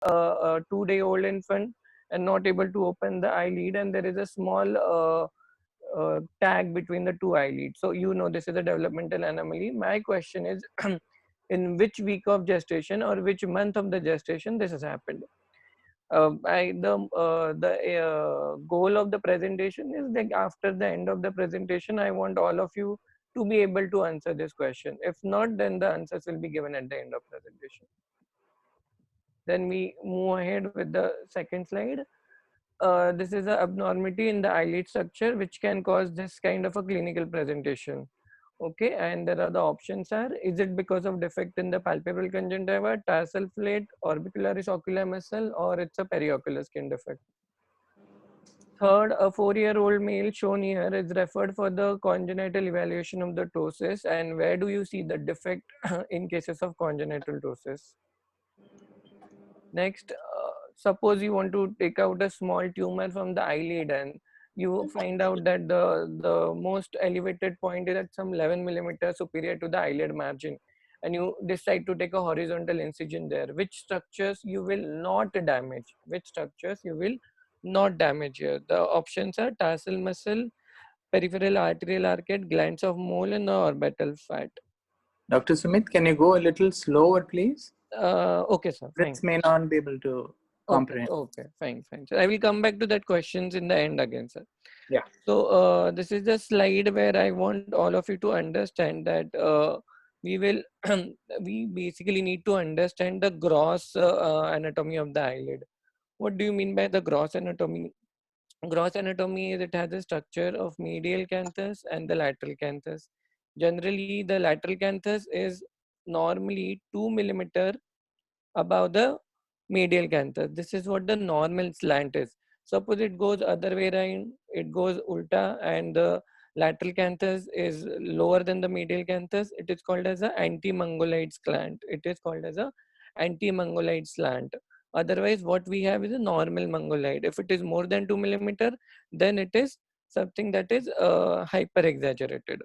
a 2-day-old infant and not able to open the eyelid, and there is a small tag between the two eyelids. So you know this is a developmental anomaly. My question is, in which week of gestation or which month of the gestation this has happened? The goal of the presentation is that after the end of the presentation, I want all of you to be able to answer this question. If not, then the answers will be given at the end of presentation. Then we move ahead with the second slide. This is an abnormality in the eyelid structure which can cause this kind of a clinical presentation. Okay, and there are the options are: is it because of defect in the palpebral conjunctiva, tarsal plate, orbicularis oculi muscle, or it's a periocular skin defect? Third, a 4-year-old male shown here is referred for the congenital evaluation of the ptosis. And where do you see the defect in cases of congenital ptosis? Next, suppose you want to take out a small tumor from the eyelid and you find out that the most elevated point is at some 11 millimeters superior to the eyelid margin, and you decide to take a horizontal incision there. Which structures you will not damage? Which structures you will not damage here? The options are tarsal muscle, peripheral arterial arcade, glands of mole, and the orbital fat. Dr. Sumit, can you go a little slower, please? Okay, sir, fine. This may not be able to comprehend. Okay, fine. So I will come back to that questions in the end again, sir. Yeah. So this is the slide where I want all of you to understand that we will we basically need to understand the gross anatomy of the eyelid. What do you mean by the gross anatomy? Gross anatomy is it has a structure of medial canthus and the lateral canthus. Generally, the lateral canthus is normally 2 millimeter above the medial canthus. This is what the normal slant is. Suppose it goes other way around, it goes ulta, and the lateral canthus is lower than the medial canthus. It is called as a anti-mongoloid slant. It is called as a anti-mongoloid slant. Otherwise, what we have is a normal mongoloid. If it is more than 2 millimeter, then it is something that is hyper exaggerated.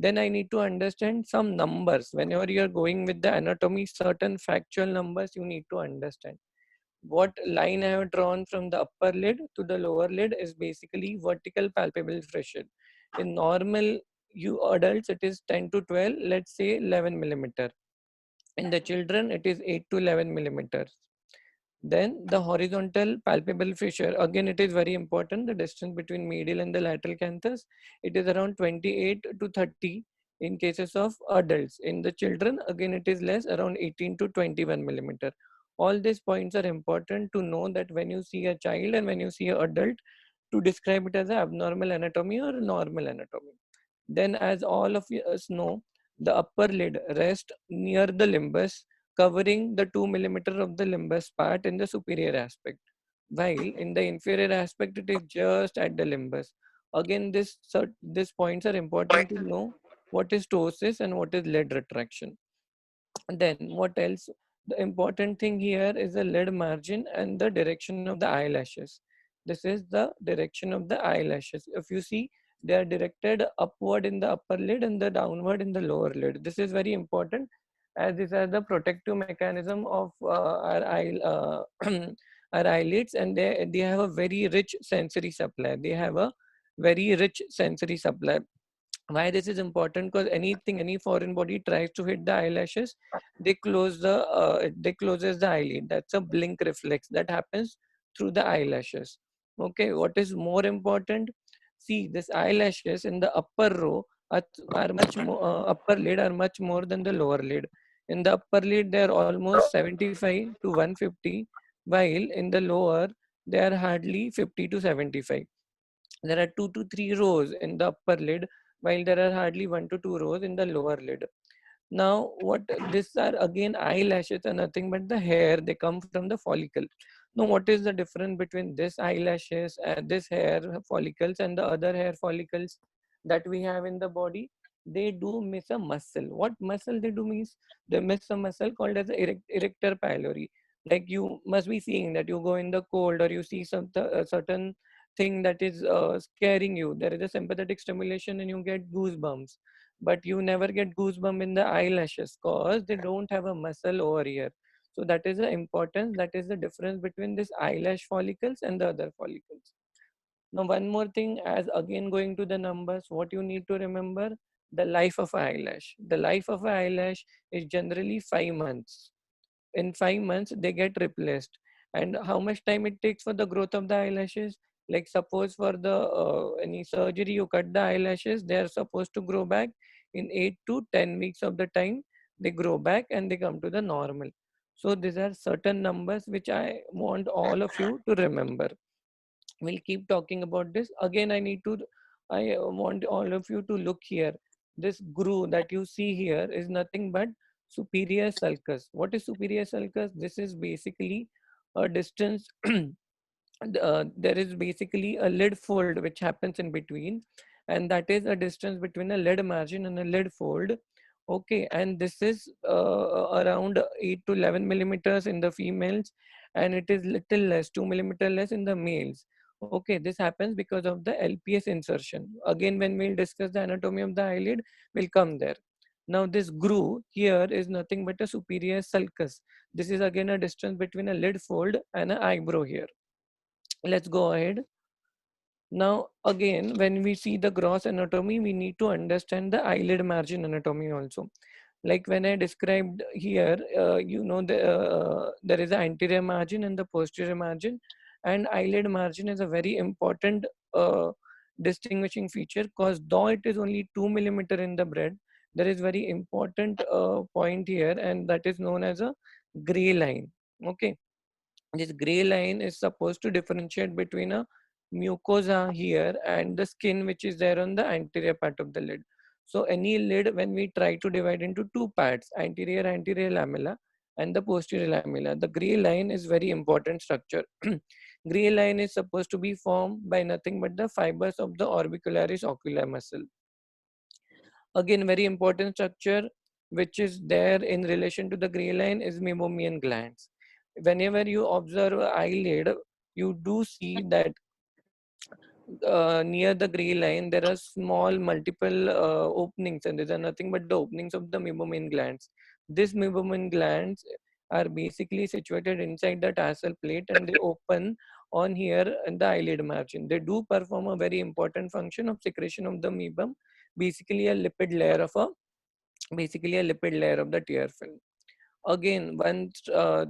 Then I need to understand some numbers. Whenever you are going with the anatomy, certain factual numbers you need to understand. What line I have drawn from the upper lid to the lower lid is basically vertical palpebral fissure. In normal you adults, it is 10 to 12, let's say 11 millimeter. In the children, it is 8 to 11 millimeters. Then the horizontal palpebral fissure, again it is very important, the distance between medial and the lateral canthus, it is around 28 to 30 in cases of adults. In the children, again it is less, around 18 to 21 millimeter. All these points are important to know that when you see a child and when you see an adult, to describe it as an abnormal anatomy or normal anatomy. Then, as all of us know, the upper lid rests near the limbus, covering the 2 millimeter of the limbus part in the superior aspect, while in the inferior aspect it is just at the limbus. Again, these points are important to know what is ptosis and what is lid retraction. Then what else? The important thing here is the lid margin and the direction of the eyelashes. This is the direction of the eyelashes. If you see, they are directed upward in the upper lid and the downward in the lower lid. This is very important, as these are the protective mechanism of our our eyelids, and they have a very rich sensory supply. They have a very rich sensory supply. Why this is important? Because anything, any foreign body tries to hit the eyelashes, they closes the eyelid. That's a blink reflex that happens through the eyelashes. Okay, what is more important? See, this eyelashes in the upper row are much more, upper lid are much more than the lower lid. In the upper lid they are almost 75 to 150, while in the lower they are hardly 50 to 75. There are 2 to 3 rows in the upper lid, while there are hardly 1 to 2 rows in the lower lid. Now, what these are again eyelashes are nothing but the hair. They come from the follicle. Now, what is the difference between this eyelashes and this hair follicles and the other hair follicles that we have in the body? They do miss a muscle. What muscle they do miss? They miss a muscle called as the erector pylori. Like you must be seeing that you go in the cold or you see some certain thing that is scaring you. There is a sympathetic stimulation and you get goosebumps, but you never get goosebump in the eyelashes because they don't have a muscle over here. So that is the importance, that is the difference between this eyelash follicles and the other follicles. Now one more thing, as again going to the numbers, what you need to remember, the life of eyelash. The life of eyelash is generally 5 months. In 5 months they get replaced. And how much time it takes for the growth of the eyelashes? Like suppose for the any surgery you cut the eyelashes, they are supposed to grow back in 8 to 10 weeks of the time. They grow back and they come to the normal. So these are certain numbers which I want all of you to remember. We'll keep talking about this. Again, I want all of you to look here. This groove that you see here is nothing but superior sulcus. What is superior sulcus? This is basically a distance there is basically a lid fold which happens in between, and that is a distance between a lid margin and a lid fold. Okay, and this is around 8 to 11 millimeters in the females, and it is little less, 2 millimeter less in the males. Okay, this happens because of the LPS insertion. Again, when we'll discuss the anatomy of the eyelid, we'll come there. Now this groove here is nothing but a superior sulcus. This is again a distance between a lid fold and an eyebrow here. Let's go ahead. Now, again, when we see the gross anatomy, we need to understand the eyelid margin anatomy also. Like when I described here, there is an anterior margin and the posterior margin, and eyelid margin is a very important uh, distinguishing feature, because though it is only 2 millimeter in the breadth, there is very important point here, and that is known as a gray line. Okay, this gray line is supposed to differentiate between a mucosa here and the skin which is there on the anterior part of the lid. So any lid, when we try to divide into two parts, anterior lamella and the posterior lamella, the gray line is very important structure. Gray line is supposed to be formed by nothing but the fibers of the orbicularis oculi muscle. Again, very important structure which is there in relation to the gray line is meibomian glands. Whenever you observe eyelid, you do see that near the gray line there are small multiple openings, and these are nothing but the openings of the meibomian glands. These meibomian glands are basically situated inside the tarsal plate, and they open on here in the eyelid margin. They do perform a very important function of secretion of the meibum, basically a lipid layer of the tear film. Again, one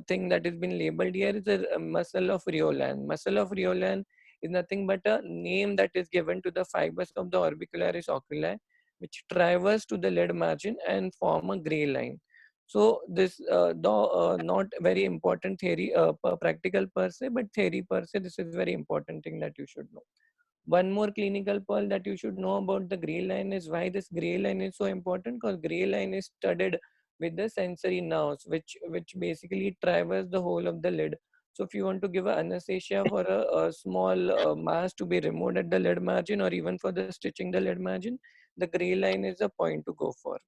thing that has been labeled here is a muscle of Riolan. Muscle of Riolan is nothing but a name that is given to the fibers of the orbicularis oculi, which traverse to the lid margin and form a gray line. So this, though not very important theory, practical per se, but theory per se, this is very important thing that you should know. One more clinical pearl that you should know about the gray line is why this gray line is so important, because gray line is studded with the sensory nerves which basically traverse the whole of the lid. So if you want to give a anesthesia for a small mass to be removed at the lid margin, or even for the stitching the lid margin, the gray line is the point to go for.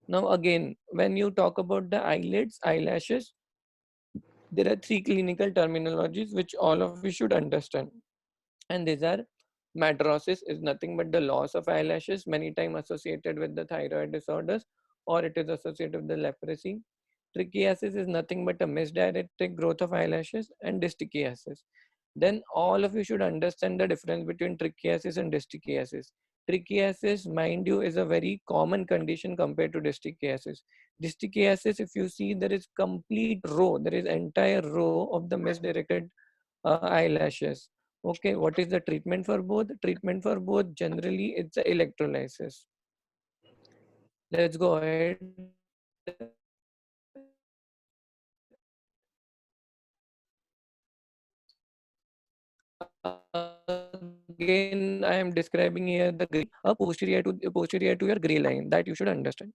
Now again, when you talk about the eyelids, eyelashes, there are three clinical terminologies which all of you should understand, and these are: madrosis is nothing but the loss of eyelashes, many times associated with the thyroid disorders, or it is associated with the leprosy. Trichiasis is nothing but a misdirected growth of eyelashes, and distichiasis. Then all of you should understand the difference between trichiasis and distichiasis. Trichiasis, mind you, is a very common condition compared to distichiasis. Distichiasis, if you see, there is complete row, there is entire row of the misdirected eyelashes. Okay, what is the treatment for both? Treatment for both generally it's a electrolysis. Let's go ahead. Again, I am describing here the gray, posterior to your gray line that you should understand.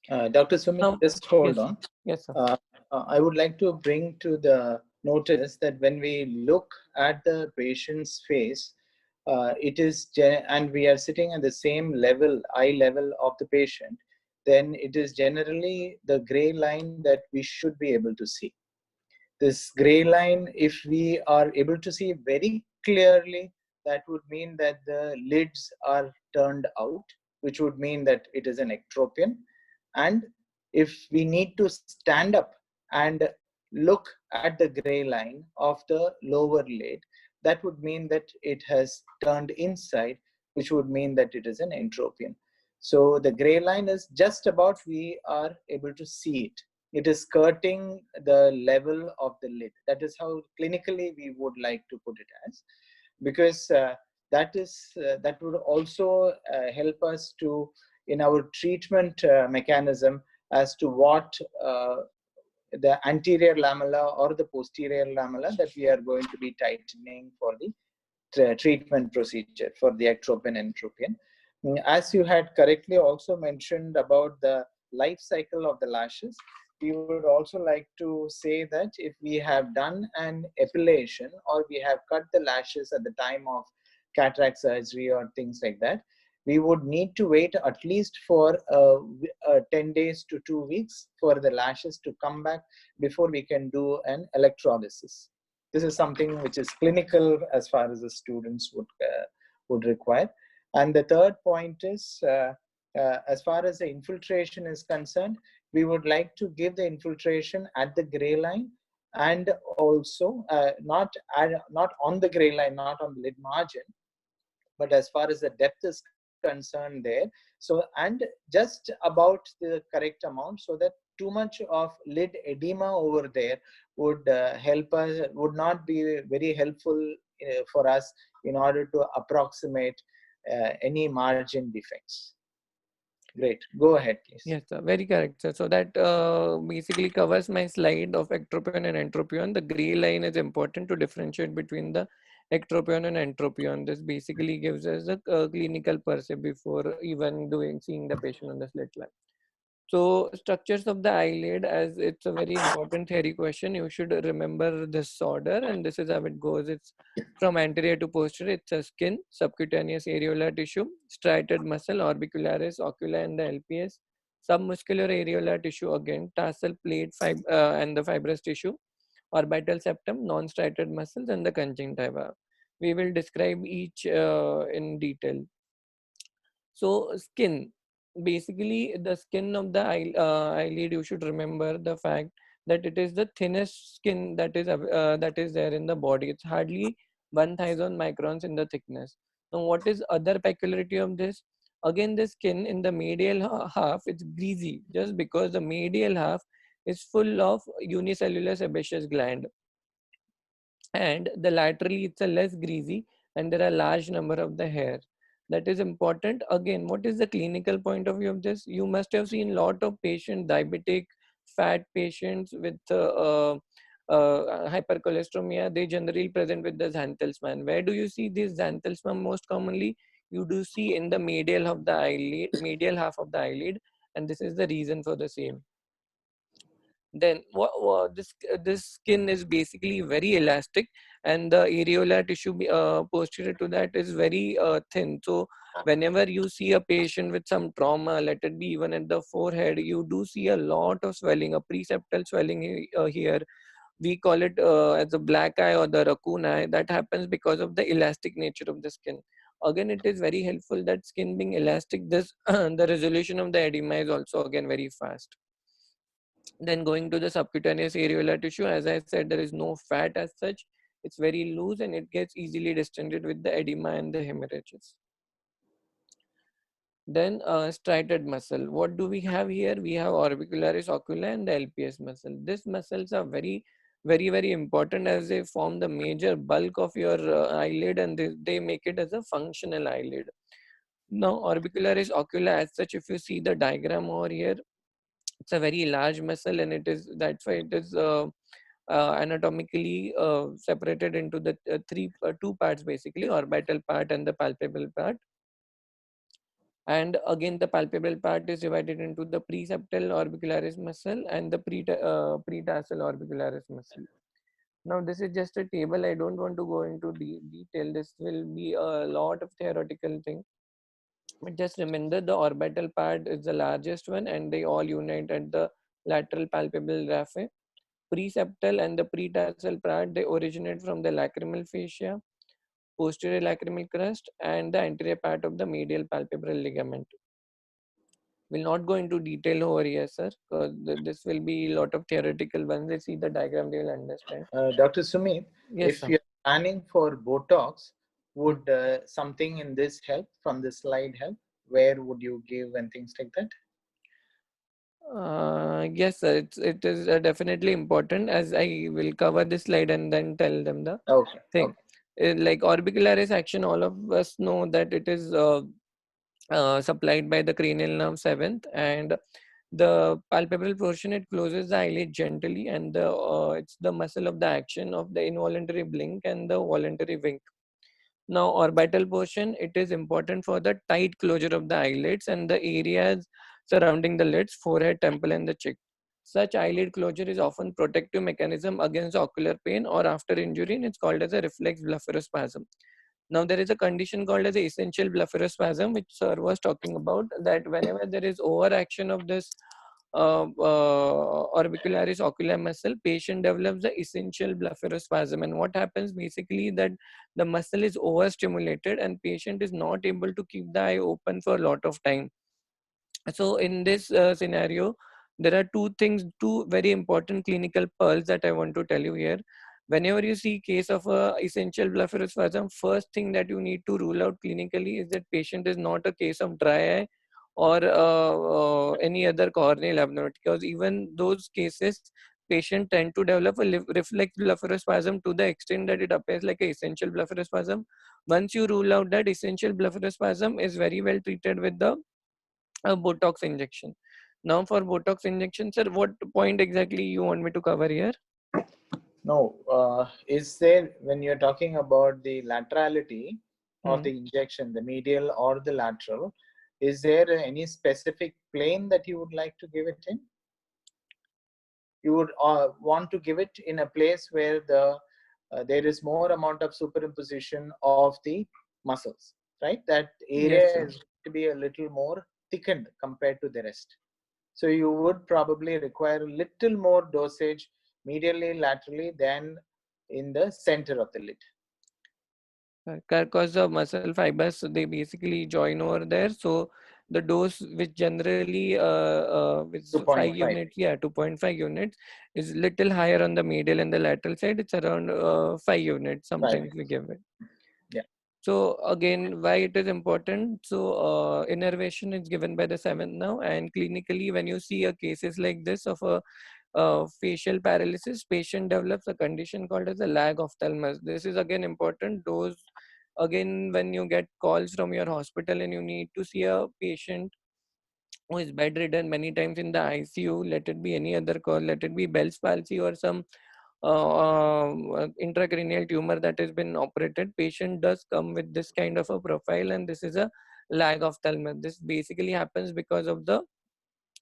Dr. Sumit, Now, just hold yes, on. yes, sir. I would like to bring to the notice that when we look at the patient's face, and we are sitting at the same level, eye level of the patient, then it is generally the gray line that we should be able to see. This gray line, if we are able to see very clearly, that would mean that the lids are turned out, which would mean that it is an ectropion. And if we need to stand up and look at the gray line of the lower lid, that would mean that it has turned inside, which would mean that it is an entropion. So the gray line is just about, we are able to see it. It is skirting the level of the lid. That is how clinically we would like to put it as, because that would also help us to in our treatment mechanism as to what the anterior lamella or the posterior lamella that we are going to be tightening for the treatment procedure for the ectropion entropion. As you had correctly also mentioned about the life cycle of the lashes, we would also like to say that if we have done an epilation or we have cut the lashes at the time of cataract surgery or things like that, we would need to wait at least for 10 days to 2 weeks for the lashes to come back before we can do an electrolysis. This is something which is clinical as far as the students would require. And the third point is, as far as the infiltration is concerned, we would like to give the infiltration at the gray line, and also not on the gray line, not on the lid margin, but as far as the depth is concerned there. So, and just about the correct amount, so that too much of lid edema over there would help us, would not be very helpful for us in order to approximate any margin defects. Great, go ahead please. Yes, sir. Very correct, sir. So that basically covers my slide of ectropion and entropion. The gray line is important to differentiate between the ectropion and entropion. This basically gives us a clinical per se before even doing seeing the patient on the slit line. So structures of the eyelid, as it's a very important theory question, you should remember this order, and this is how it goes. It's from anterior to posterior. It's a skin, subcutaneous areolar tissue, striated muscle, orbicularis, oculi, and the LPS. Submuscular areolar tissue again, tarsal plate, and the fibrous tissue, orbital septum, non-striated muscles, and the conjunctiva. We will describe each in detail. So skin, basically the skin of the eyelid, you should remember the fact that it is the thinnest skin that is there in the body. It's hardly 1000 microns in the thickness. Now what is other peculiarity of this? Again, the skin in the medial half, it's greasy just because the medial half is full of unicellular sebaceous gland, and the laterally it's a less greasy, and there are large number of the hair. That is important. Again, what is the clinical point of view of this? You must have seen lot of patients, diabetic, fat patients with hypercholesteremia. They generally present with the xanthosman. Where do you see this xanthosman most commonly? You do see in the medial of the eyelid, medial half of the eyelid, and this is the reason for the same. Then this skin is basically very elastic, and the areolar tissue posterior to that is very thin. So whenever you see a patient with some trauma, let it be even at the forehead, you do see a lot of swelling, a preseptal swelling here. We call it as a black eye or the raccoon eye. That happens because of the elastic nature of the skin. Again, it is very helpful that skin being elastic, this the resolution of the edema is also again very fast. Then going to the subcutaneous areolar tissue, as I said, there is no fat as such. It's very loose and it gets easily distended with the edema and the hemorrhages. Then striated muscle. What do we have here? We have orbicularis oculi and the LPS muscle. These muscles are very important, as they form the major bulk of your eyelid, and they make it as a functional eyelid. Now orbicularis oculi as such, if you see the diagram over here, it's a very large muscle, and it is, that's why it is anatomically separated into the two parts, basically orbital part and the palpable part. And again, the palpable part is divided into the preseptal orbicularis muscle and the pretarsal orbicularis muscle. Now this is just a table. I don't want to go into detail. This will be a lot of theoretical thing. But just remember, the orbital part is the largest one, and they all unite at the lateral palpable raphe. Preseptal and the pretarsal part, they originate from the lacrimal fascia, posterior lacrimal crest, and the anterior part of the medial palpebral ligament. We'll not go into detail over here, sir, because this will be a lot of theoretical. Once they see the diagram, they will understand. Dr. Sumit, Yes, if sir. you're planning for Botox, Hmm. would something in this help from the slide help? Where would you give and things like that? Yes, sir. It is definitely important, as I will cover this slide and then tell them the Okay, thing. okay. Like orbicularis action, all of us know that it is supplied by the cranial nerve seventh, and the palpebral portion, it closes the eyelid gently, and it's the muscle of the action of the involuntary blink and the voluntary wink. Now, orbital portion, it is important for the tight closure of the eyelids and the areas surrounding the lids, forehead, temple, and the cheek. Such eyelid closure is often protective mechanism against ocular pain or after injury, and it's called as a reflex blepharospasm. Now, there is a condition called as the essential blepharospasm, which sir was talking about, that whenever there is overaction of this orbicularis oculi muscle, patient develops the essential blepharospasm. And what happens basically that the muscle is overstimulated and patient is not able to keep the eye open for a lot of time. So in this scenario, there are two very important clinical pearls that I want to tell you here. Whenever you see case of a essential blepharospasm, first thing that you need to rule out clinically is that patient is not a case of dry eye or any other corneal abnormality. Because even those cases, patient tend to develop a reflex blepharospasm to the extent that it appears like a essential blepharospasm. Once you rule out that, essential blepharospasm is very well treated with the a Botox injection. Now for Botox injection, sir, what point exactly you want me to cover here? No, is there, when you're talking about the laterality of Hmm. the injection, the medial or the lateral, is there any specific plane that you would like to give it in? You would want to give it in a place where there is more amount of superimposition of the muscles, right? That Yes, area sir. is to be a little more thickened compared to the rest. So you would probably require a little more dosage medially, laterally than in the center of the lid. Because the muscle fibers, they basically join over there. So the dose, which generally with 5 2.5. units, yeah, 2.5 units, is little higher on the medial and the lateral side. It's around 5 units. 5. Sometimes we give it. Yeah. So again, why it is important? So innervation is given by the seventh now, and clinically, when you see a cases like this of a facial paralysis, patient develops a condition called as a lag ophthalmos. This is again important. Those again, when you get calls from your hospital and you need to see a patient who is bedridden many times in the ICU, let it be any other cause, let it be Bell's palsy or some intracranial tumor that has been operated, patient does come with this kind of a profile, and this is a lag ophthalmos. This basically happens because of the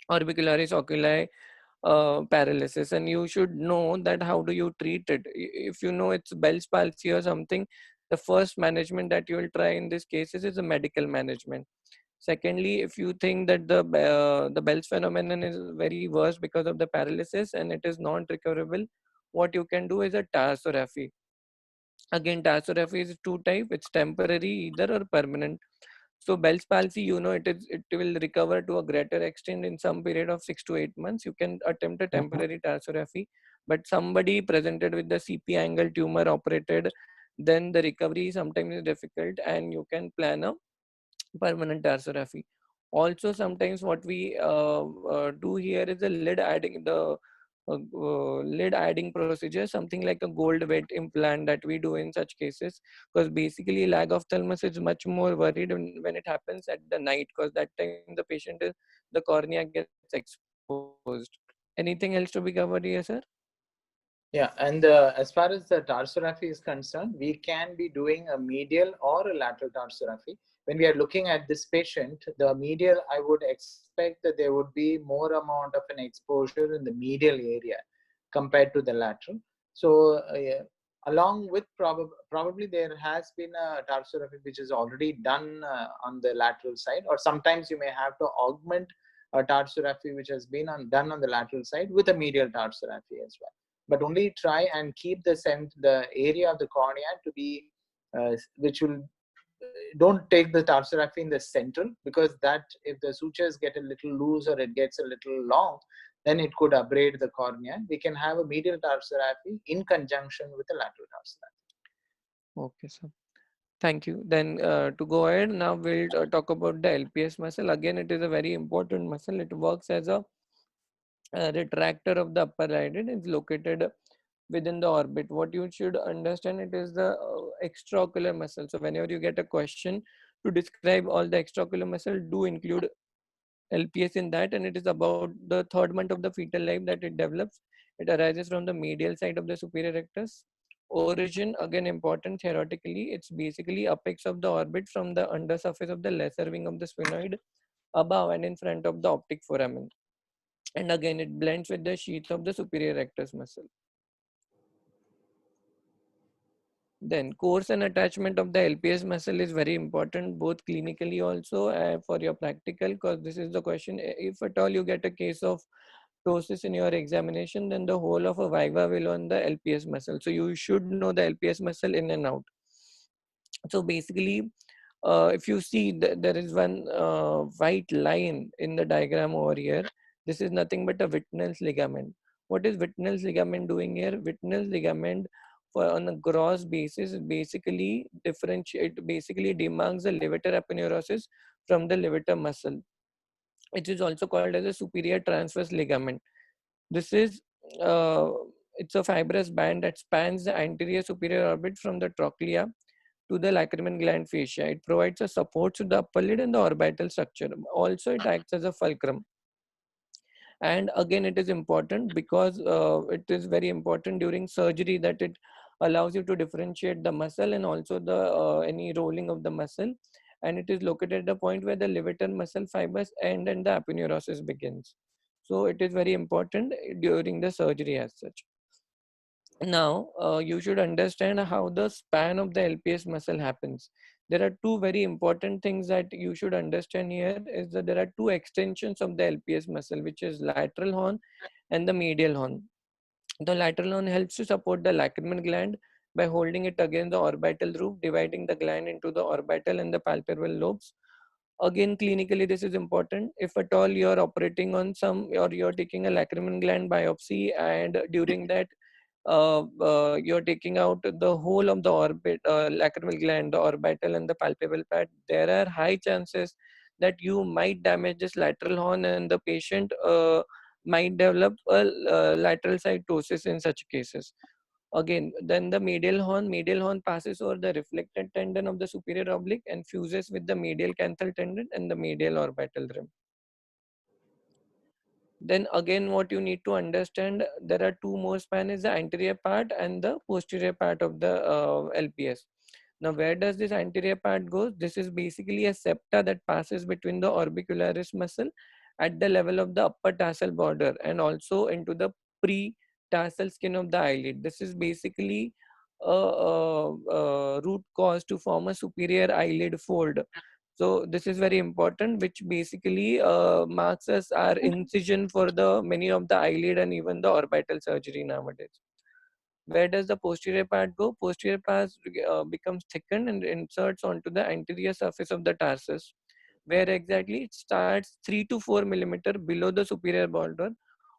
orbicularis oculi paralysis, and you should know that how do you treat it. If you know it's Bell's palsy or something, the first management that you will try in this cases is a medical management. Secondly, if you think that the Bell's phenomenon is very worse because of the paralysis and it is non recoverable, what you can do is a tarsorrhaphy. Again, tarsorrhaphy is two type. It's temporary either or permanent. So Bell's palsy, it will recover to a greater extent in some period of 6 to 8 months. You can attempt a Mhm. temporary tarsorrhaphy, but somebody presented with the CP angle tumor operated, then the recovery sometimes is difficult, and you can plan a permanent tarsorrhaphy. Also, sometimes what we do here is the lid adding procedure, something like a gold weight implant that we do in such cases. Because basically, lag of thymus is much more worried when it happens at the night, because that time the cornea gets exposed. Anything else to be covered here, sir? Yeah, and as far as the tarsorrhaphy is concerned, we can be doing a medial or a lateral tarsorrhaphy. When we are looking at this patient, the medial, I would expect that there would be more amount of an exposure in the medial area compared to the lateral. So, along with probably there has been a tarsorrhaphy which is already done on the lateral side, or sometimes you may have to augment a tarsorrhaphy which has been done on the lateral side with a medial tarsorrhaphy as well, but only try and keep the area of the cornea to be which will don't take the tarsorrhaphy in the central, because that, if the sutures get a little loose or it gets a little long, then it could abrade the cornea. We can have a medial tarsorrhaphy in conjunction with a lateral tarsorrhaphy. Okay, sir. Thank you. Then to go ahead, now we'll talk about the LPS muscle. Again, it is a very important muscle. It works as a retractor of the upper eyelid. It's located within the orbit. What you should understand, it is the extraocular muscle. So whenever you get a question to describe all the extraocular muscle, do include LPS in that, and it is about the third month of the fetal life that it develops. It arises from the medial side of the superior rectus. Origin, again important theoretically, it's basically apex of the orbit from the undersurface of the lesser wing of the sphenoid above and in front of the optic foramen. And again, it blends with the sheath of the superior rectus muscle. Then course and attachment of the LPS muscle is very important, both clinically also for your practical, because this is the question. If at all you get a case of ptosis in your examination, then the whole of a viva will on the LPS muscle. So you should know the LPS muscle in and out. So basically, if you see there is one white line in the diagram over here. This is nothing but a Whitnell's ligament. What is Whitnell's ligament doing here? Whitnell's ligament, for on a gross basis, basically differentiate, basically demarks the levator aponeurosis from the levator muscle. It is also called as a superior transverse ligament. This is uh, it's a fibrous band that spans the anterior superior orbit from the trochlea to the lacrimal gland fascia. It provides a support to the upper lid and the orbital structure. Also, it acts as a fulcrum. And again, it is important because it is very important during surgery that it allows you to differentiate the muscle and also the any rolling of the muscle. And it is located at the point where the levator muscle fibers end and the aponeurosis begins. So it is very important during the surgery as such. Now, you should understand how the span of the LPS muscle happens. There are two very important things that you should understand here is that there are two extensions of the LPS muscle, which is lateral horn and the medial horn. The lateral horn helps to support the lacrimal gland by holding it against the orbital roof, dividing the gland into the orbital and the palpebral lobes. Again, clinically, this is important. If at all you're operating on some or you're taking a lacrimal gland biopsy, and during that you're taking out the whole of the orbit, lacrimal gland, the orbital and the palpebral pad, there are high chances that you might damage this lateral horn and the patient might develop a lateral side ptosis in such cases. Again, then the medial horn passes over the reflected tendon of the superior oblique and fuses with the medial canthal tendon and the medial orbital rim. Then again, what you need to understand, there are two more span, is the anterior part and the posterior part of the LPS. Now, where does this anterior part go? This is basically a septa that passes between the orbicularis muscle at the level of the upper tarsal border and also into the pre-tarsal skin of the eyelid. This is basically a root cause to form a superior eyelid fold. So this is very important, which basically marks as our incision for the many of the eyelid and even the orbital surgery nowadays. Where does the posterior part go? Posterior part becomes thickened and inserts onto the anterior surface of the tarsus, where exactly it starts 3 to 4 millimeter below the superior border,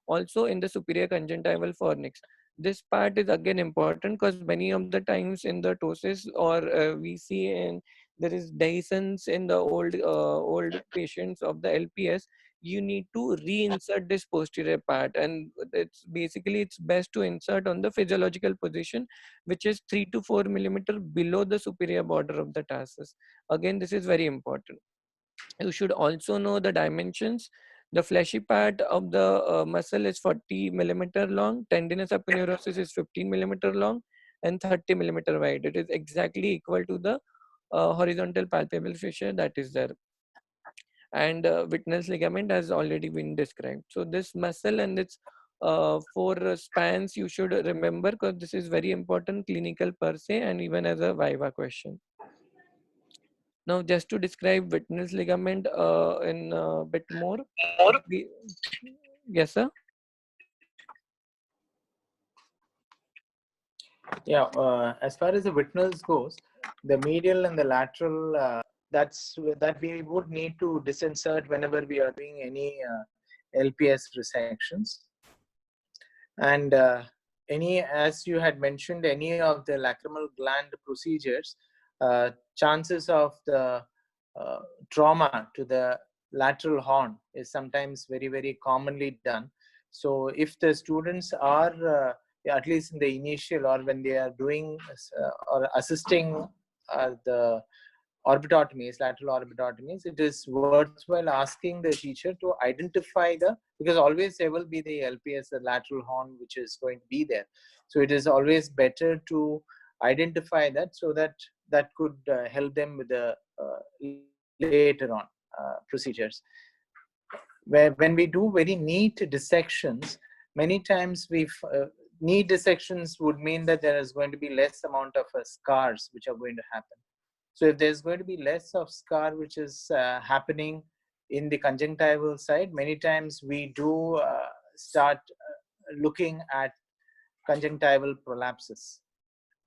also in the superior conjunctival fornix. This part is again important because many of the times in the ptosis or we see in there is dehiscence in the old patients of the LPS. You need to reinsert this posterior part, and it's basically it's best to insert on the physiological position, which is 3 to 4 millimeter below the superior border of the tarsus. Again, this is very important. You should also know the dimensions. The fleshy part of the muscle is 40 millimeter long, tendinous aponeurosis is 15 millimeter long and 30 millimeter wide. It is exactly equal to the horizontal palpebral fissure that is there. And Whitnell's ligament has already been described. So this muscle and its four spans you should remember, because this is very important clinical per se and even as a viva question. Now, just to describe Whitnell's ligament in a bit more, we, yes, sir. Yeah, as far as the Whitnell's goes, The medial and the lateral, that we would need to disinsert whenever we are doing any LPS resections. And any, as you had mentioned, any of the lacrimal gland procedures, chances of the uh, trauma to the lateral horn is sometimes very, very commonly done. So if the students are, at least in the initial or when they are doing or assisting the orbitotomies, lateral orbitotomies, it is worthwhile asking the teacher to identify the, because always there will be the LPS, the lateral horn, which is going to be there. So it is always better to identify that, so that that could help them with the later on procedures. Where when we do very neat dissections, many times neat dissections would mean that there is going to be less amount of scars which are going to happen. So if there's going to be less of scar which is happening in the conjunctival side, many times we do start looking at conjunctival prolapses.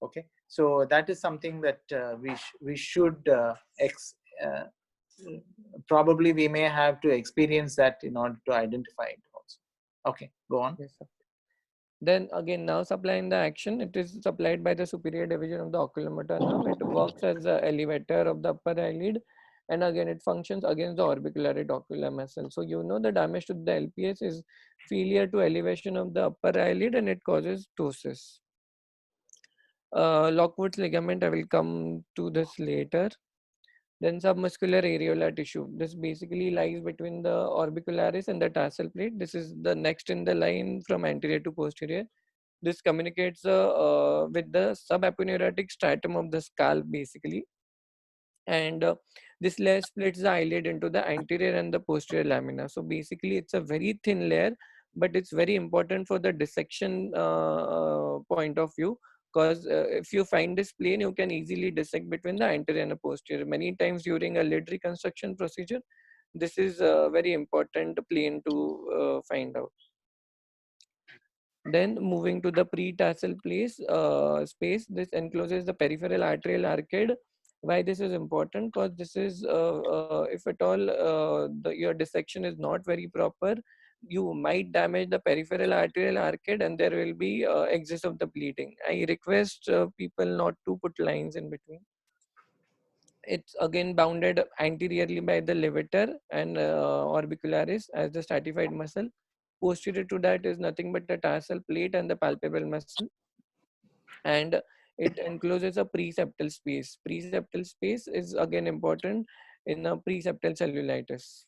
Okay, so that is something that we should uh, probably we may have to experience that in order to identify it also. Okay, go on. Yes, sir. Then again, now supplying the action, it is supplied by the superior division of the oculomotor nerve. It works as a elevator of the upper eyelid, and again it functions against the orbiculate ocular muscle. So you know the damage to the LPS is failure to elevation of the upper eyelid, and it causes ptosis. Lockwood's ligament, I will come to this later. Then submuscular areolar tissue. This basically lies between the orbicularis and the tarsal plate. This is the next in the line from anterior to posterior. This communicates with the subaponeurotic stratum of the scalp basically. And this layer splits the eyelid into the anterior and the posterior lamina. So basically it's a very thin layer, but it's very important for the dissection point of view, because if you find this plane, you can easily dissect between the anterior and the posterior. Many times during a lid reconstruction procedure, this is a very important plane to find out. Then moving to the pre-tarsal space, this encloses the peripheral arterial arcade. Why this is important? Because this is, if at all your dissection is not very proper, you might damage the peripheral arterial arcade and there will be excess of the bleeding. I request people not to put lines in between. It's again bounded anteriorly by the levator and orbicularis as the stratified muscle. Posterior to that is nothing but the tarsal plate and the palpebral muscle, and it encloses a preseptal space. Preseptal space is again important in a preseptal cellulitis.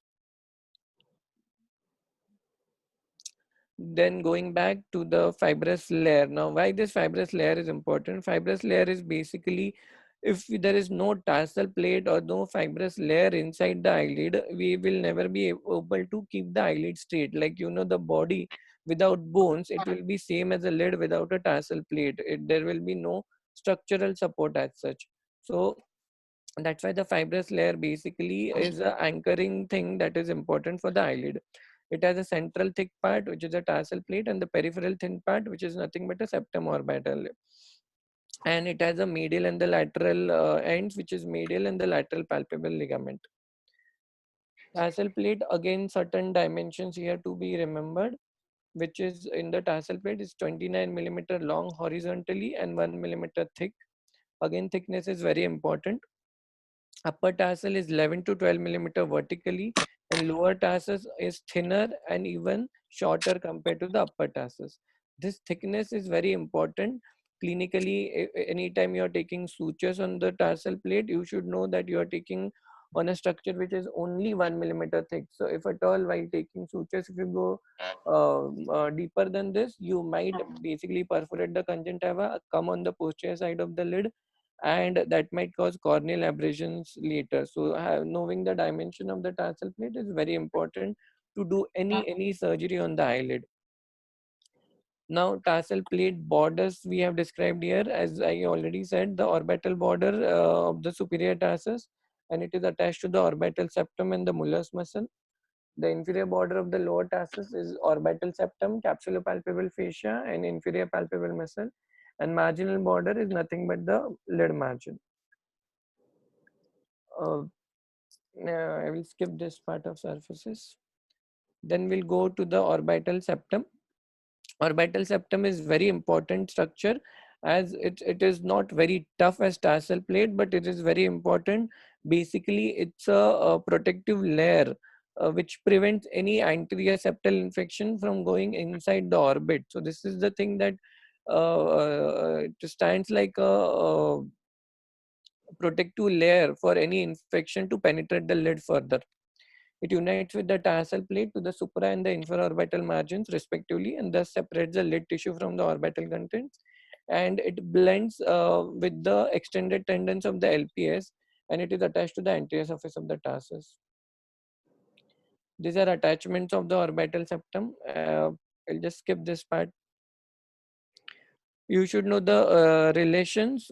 Then going back to the fibrous layer. Now, why this fibrous layer is important? Fibrous layer is basically, if there is no tarsal plate or no fibrous layer inside the eyelid, we will never be able to keep the eyelid straight. Like, you know, the body without bones, it will be same as a lid without a tarsal plate. There will be no structural support as such. So that's why the fibrous layer basically is a anchoring thing that is important for the eyelid. It has a central thick part, which is a tarsal plate, and the peripheral thin part, which is nothing but a septum orbital. And it has a medial and the lateral ends, which is medial and the lateral palpebral ligament. Tarsal plate, again, certain dimensions here to be remembered, which is in the tarsal plate is 29 millimeter long horizontally and 1 millimeter thick. Again, thickness is very important. Upper tarsal is 11 to 12 millimeter vertically, and lower tarsal is thinner and even shorter compared to the upper tarsals. This thickness is very important. Clinically, anytime you are taking sutures on the tarsal plate, you should know that you are taking on a structure which is only 1 millimeter thick. So if at all while taking sutures, if you go deeper than this, you might basically perforate the conjunctiva, come on the posterior side of the lid, and that might cause corneal abrasions later. So knowing the dimension of the tarsal plate is very important to do any surgery on the eyelid. Now, tarsal plate borders we have described here, as I already said, the orbital border of the superior tarsus, and it is attached to the orbital septum and the Muller's muscle. The inferior border of the lower tarsus is orbital septum, capsulopalpebral fascia, and inferior palpebral muscle. And marginal border is nothing but the lid margin. Uh, I will skip this part of surfaces. Then we'll go to the orbital septum. Orbital septum is very important structure, as it is not very tough as tarsal plate, but it is very important. Basically, it's a protective layer which prevents any anterior septal infection from going inside the orbit. So this is the thing that it stands like a protective layer for any infection to penetrate the lid further. It unites with the tarsal plate to the supra and the infraorbital margins respectively, and thus separates the lid tissue from the orbital contents. And it blends with the extended tendons of the LPS, and it is attached to the anterior surface of the tarsus. These are attachments of the orbital septum. I'll just skip this part. You should know the relations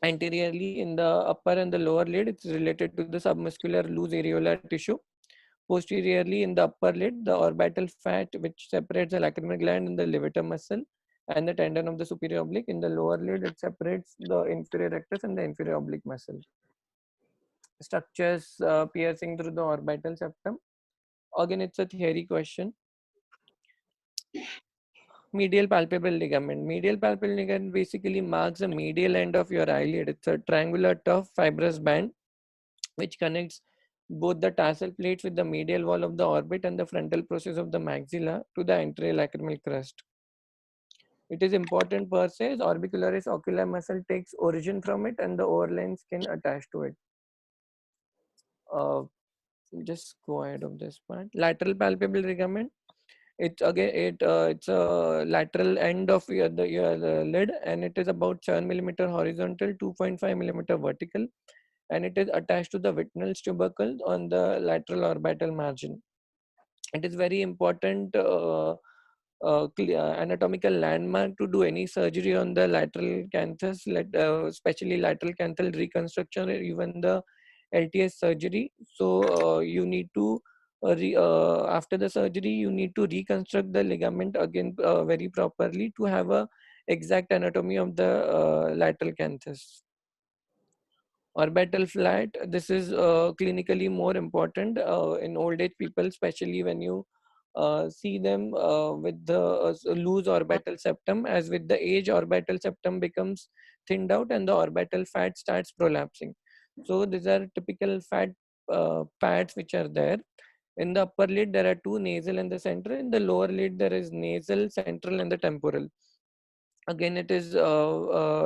anteriorly in the upper and the lower lid. It's related to the submuscular loose areolar tissue. Posteriorly in the upper lid, the orbital fat which separates the lacrimal gland and the levator muscle and the tendon of the superior oblique. In the lower lid, it separates the inferior rectus and the inferior oblique muscle. Structures piercing through the orbital septum. Again, it's a theory question. Medial palpebral ligament. Medial palpebral ligament basically marks the medial end of your eyelid. It's a triangular, tough, fibrous band which connects both the tarsal plates with the medial wall of the orbit and the frontal process of the maxilla to the anterior lacrimal crest. It is important per se, as orbicularis oculi muscle takes origin from it and the overlying skin attached to it. Uh, just go ahead of this part. Lateral palpebral ligament. It's a lateral end of your lid, and it is about 7 mm horizontal, 2.5 mm vertical, and it is attached to the Whitnell's tubercle on the lateral orbital margin. It is very important anatomical landmark to do any surgery on the lateral canthus, especially lateral canthal reconstruction or even the LTS surgery. So you need to after the surgery you need to reconstruct the ligament again very properly to have a exact anatomy of the lateral canthus. Orbital flat, this is clinically more important in old age people, especially when you see them with the loose orbital septum. As with the age, orbital septum becomes thinned out and the orbital fat starts prolapsing. So these are typical fat pads which are there. In the upper lid, there are two, nasal and the central. In the lower lid, there is nasal, central, and the temporal. Again, it is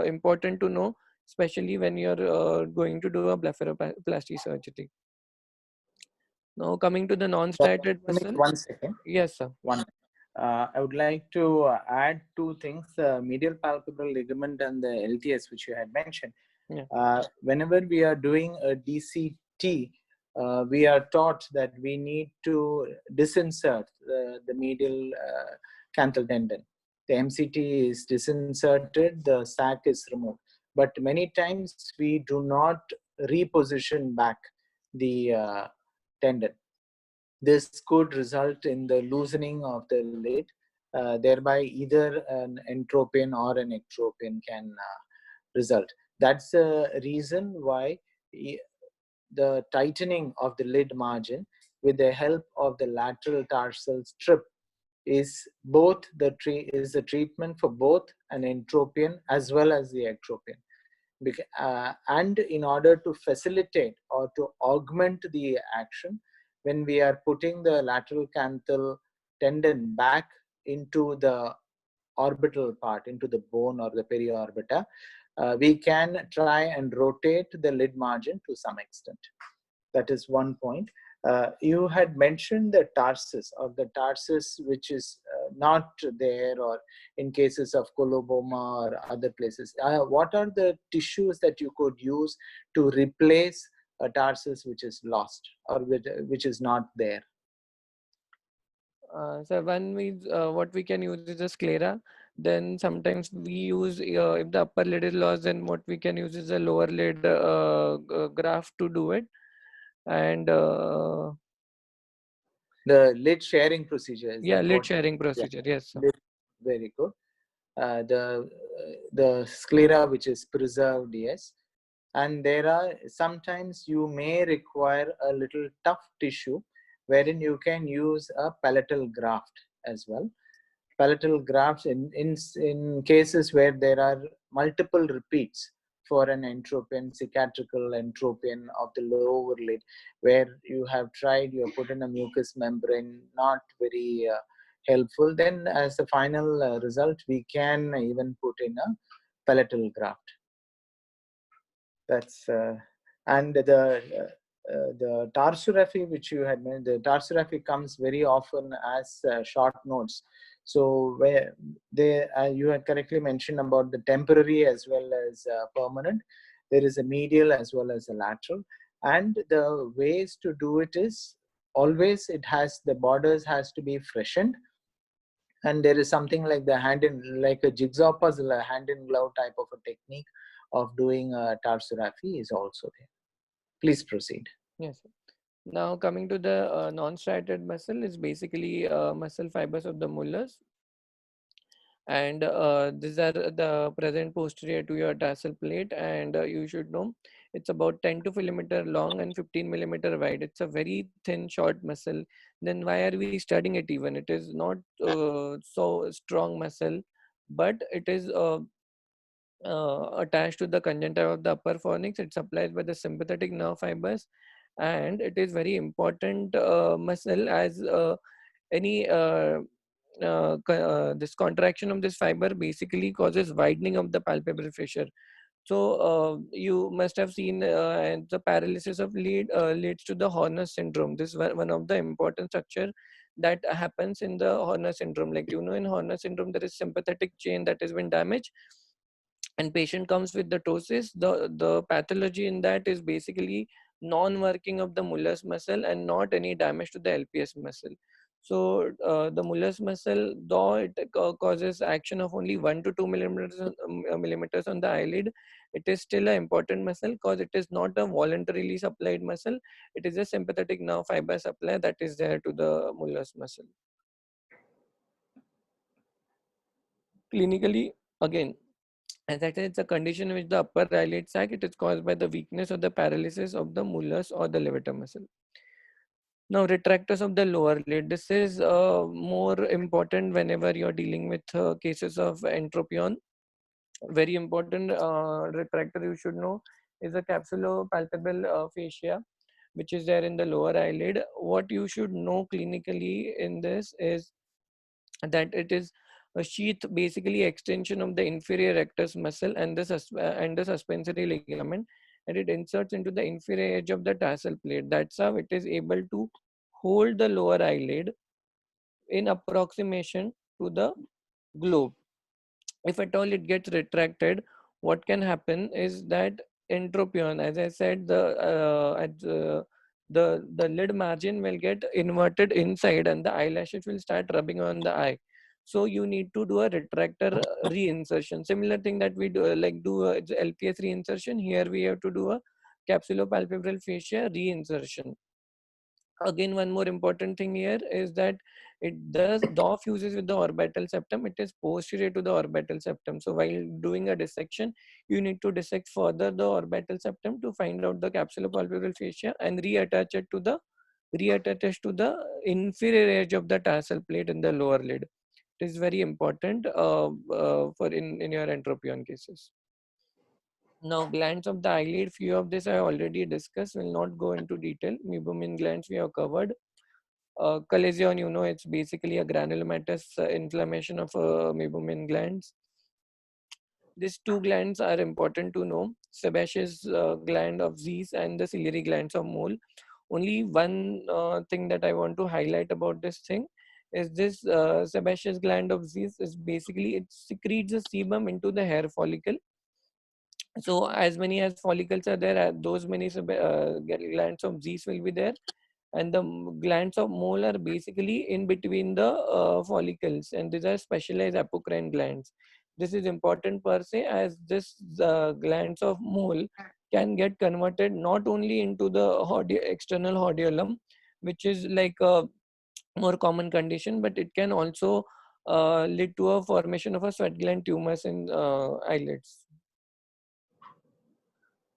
important to know, especially when you're going to do a blepharoplasty surgery. Now coming to the Dr. non-striated Sumit, muscle. one second. Yes, sir. One. I would like to add two things: the medial palpebral ligament and the LTS, which you had mentioned. Yeah. Whenever we are doing a DCT, we are taught that we need to disinsert the medial canthal tendon. The MCT is disinserted, the sac is removed. But many times we do not reposition back the tendon. This could result in the loosening of the lid, thereby either an entropion or an ectropion can result. That's the reason why the tightening of the lid margin with the help of the lateral tarsal strip is the treatment for both an entropion as well as the ectropion. And in order to facilitate or to augment the action, when we are putting the lateral canthal tendon back into the orbital part, into the bone or the periorbita, we can try and rotate the lid margin to some extent. That is one point. You had mentioned the tarsus which is not there, or in cases of coloboma or other places. What are the tissues that you could use to replace a tarsus which is lost or which is not there? So one means what we can use is a sclera. Then sometimes we use if the upper lid is lost, then what we can use is a lower lid graft to do it. And The lid sharing procedure, is yeah, that lid what? sharing Yeah, procedure. Yes, sir. very good. The sclera which is preserved, yes. And there are sometimes you may require a little tough tissue wherein you can use a palatal graft as well. Palatal grafts in cases where there are multiple repeats for an entropion, cicatrical entropion of the lower lid, where you have tried, you have put in a mucous membrane, not very helpful, then as a final result, we can even put in a palatal graft. That's and the tarsorrhaphy which you had mentioned, the tarsorrhaphy comes very often as short notes. So where they you had correctly mentioned about the temporary as well as permanent. There is a medial as well as a lateral, and the ways to do it is always it has the borders has to be freshened, and there is something like the hand in like a jigsaw puzzle, a hand in glove type of a technique of doing tarsorrhaphy is also there. Please proceed. Yes. Now coming to the non-striated muscle is basically muscle fibers of the molars, and these are the present posterior to your tarsal plate, and you should know it's about 10 to millimeter long and 15 millimeter wide. It's a very thin short muscle. Then why are we studying it? Even it is not so strong muscle, but it is attached to the congenital of the upper fornix. It supplies by the sympathetic nerve fibers, and it is very important muscle as any this contraction of this fiber basically causes widening of the palpebral fissure. So you must have seen the paralysis of lead leads to the Horner syndrome. This is one of the important structure that happens in the Horner syndrome. Like in Horner syndrome, there is sympathetic chain that has been damaged, and patient comes with the ptosis. The pathology in that is basically non-working of the Muller's muscle and not any damage to the LPS muscle. So the Muller's muscle, though it causes action of only 1 to 2 millimeters on the eyelid, it is still an important muscle because it is not a voluntarily supplied muscle. It is a sympathetic nerve fiber supply that is there to the Muller's muscle. Clinically, again, as I said, it's a condition in which the upper eyelid sac, it is caused by the weakness or the paralysis of the Muller's or the levator muscle. Now, retractors of the lower lid. This is more important whenever you're dealing with cases of entropion. Very important retractor you should know is a capsulopalpebral fascia, which is there in the lower eyelid. What you should know clinically in this is that it is a sheath, basically extension of the inferior rectus muscle and the suspensory ligament, and it inserts into the inferior edge of the tarsal plate. That's how it is able to hold the lower eyelid in approximation to the globe. If at all it gets retracted, what can happen is that entropion, as I said, the lid margin will get inverted inside and the eyelashes will start rubbing on the eye. So you need to do a retractor reinsertion. Similar thing that we do, like do a LPS reinsertion. Here we have to do a capsulopalpebral fascia reinsertion. Again, one more important thing here is that it does DOF fuses with the orbital septum. It is posterior to the orbital septum. So while doing a dissection, you need to dissect further the orbital septum to find out the capsulopalpebral fascia and reattach to the inferior edge of the tarsal plate in the lower lid. It is very important for in your entropion cases. Now, glands of the eyelid, few of this I already discussed, will not go into detail. Meibomian glands we have covered. Chalazion, it's basically a granulomatous inflammation of meibomian glands. These two glands are important to know: sebaceous gland of Zeiss and the ciliary glands of mole. Only one thing that I want to highlight about this thing is this sebaceous gland of Zeiss is basically it secretes the sebum into the hair follicle. So as many as follicles are there, those many glands of Zeiss will be there, and the glands of mole are basically in between the follicles, and these are specialized apocrine glands. This is important per se, as this glands of mole can get converted not only into the external hordeolum, which is like a more common condition, but it can also lead to a formation of a sweat gland tumors in eyelids.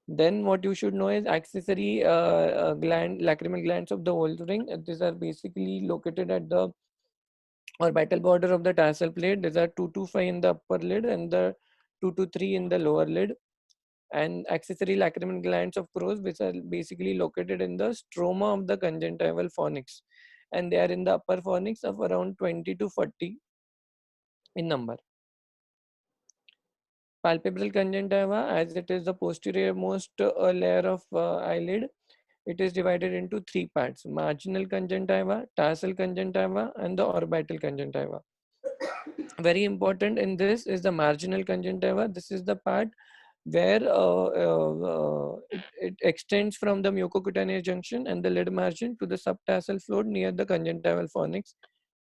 Then what you should know is accessory lacrimal glands of the whole ring. These are basically located at the orbital border of the tarsal plate. These are 2 to 5 in the upper lid and the 2 to 3 in the lower lid. And accessory lacrimal glands of crows, which are basically located in the stroma of the conjunctival fornix, and they are in the upper fornix of around 20 to 40 in number. Palpebral conjunctiva, as it is the posterior most layer of eyelid, it is divided into three parts: marginal conjunctiva, tarsal conjunctiva, and the orbital conjunctiva. Very important in this is the marginal conjunctiva. This is the part where it extends from the mucocutaneous junction and the lid margin to the subtarsal floor near the conjunctival fornix,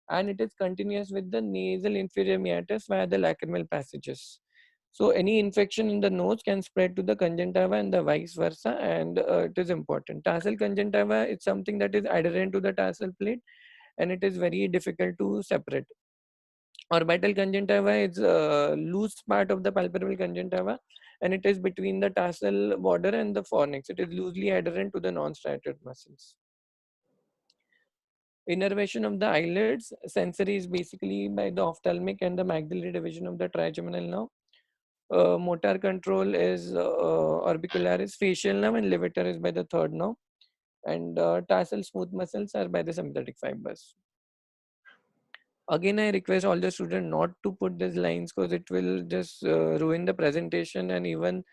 and it is continuous with the nasal inferior meatus via the lacrimal passages. So any infection in the nose can spread to the conjunctiva and the vice versa, and it is important. Tarsal conjunctiva is something that is adherent to the tarsal plate, and it is very difficult to separate. Orbital conjunctiva is a loose part of the palpebral conjunctiva, and it is between the tarsal border and the fornix. It is loosely adherent to the non-striated muscles. Innervation of the eyelids. Sensory is basically by the ophthalmic and the maxillary division of the trigeminal nerve. Motor control is orbicularis, facial nerve, and levator is by the third nerve. And tarsal smooth muscles are by the sympathetic fibers. Again, I request all the students not to put these lines because it will just ruin the presentation, and even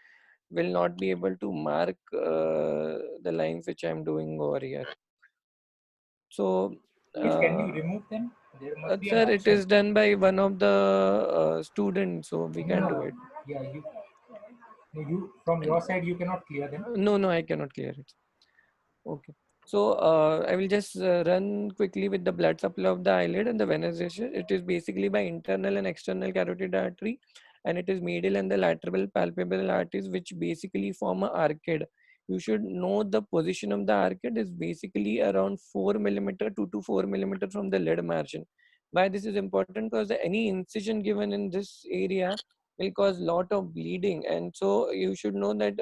will not be able to mark the lines which I am doing over here. So, Please, can you remove them? There must be an sir, it option. is done by one of the students, so we can do No, it. yeah, you from your side you cannot clear them. No, no, I cannot clear it. Okay. So I will just run quickly with the blood supply of the eyelid and the venization. It is basically by internal and external carotid artery, and it is medial and the lateral palpebral arteries, which basically form a arcade. You should know the position of the arcade is basically around 4 millimeter, 2 to 4 millimeter from the lid margin. Why this is important? Because any incision given in this area will cause lot of bleeding, and so you should know that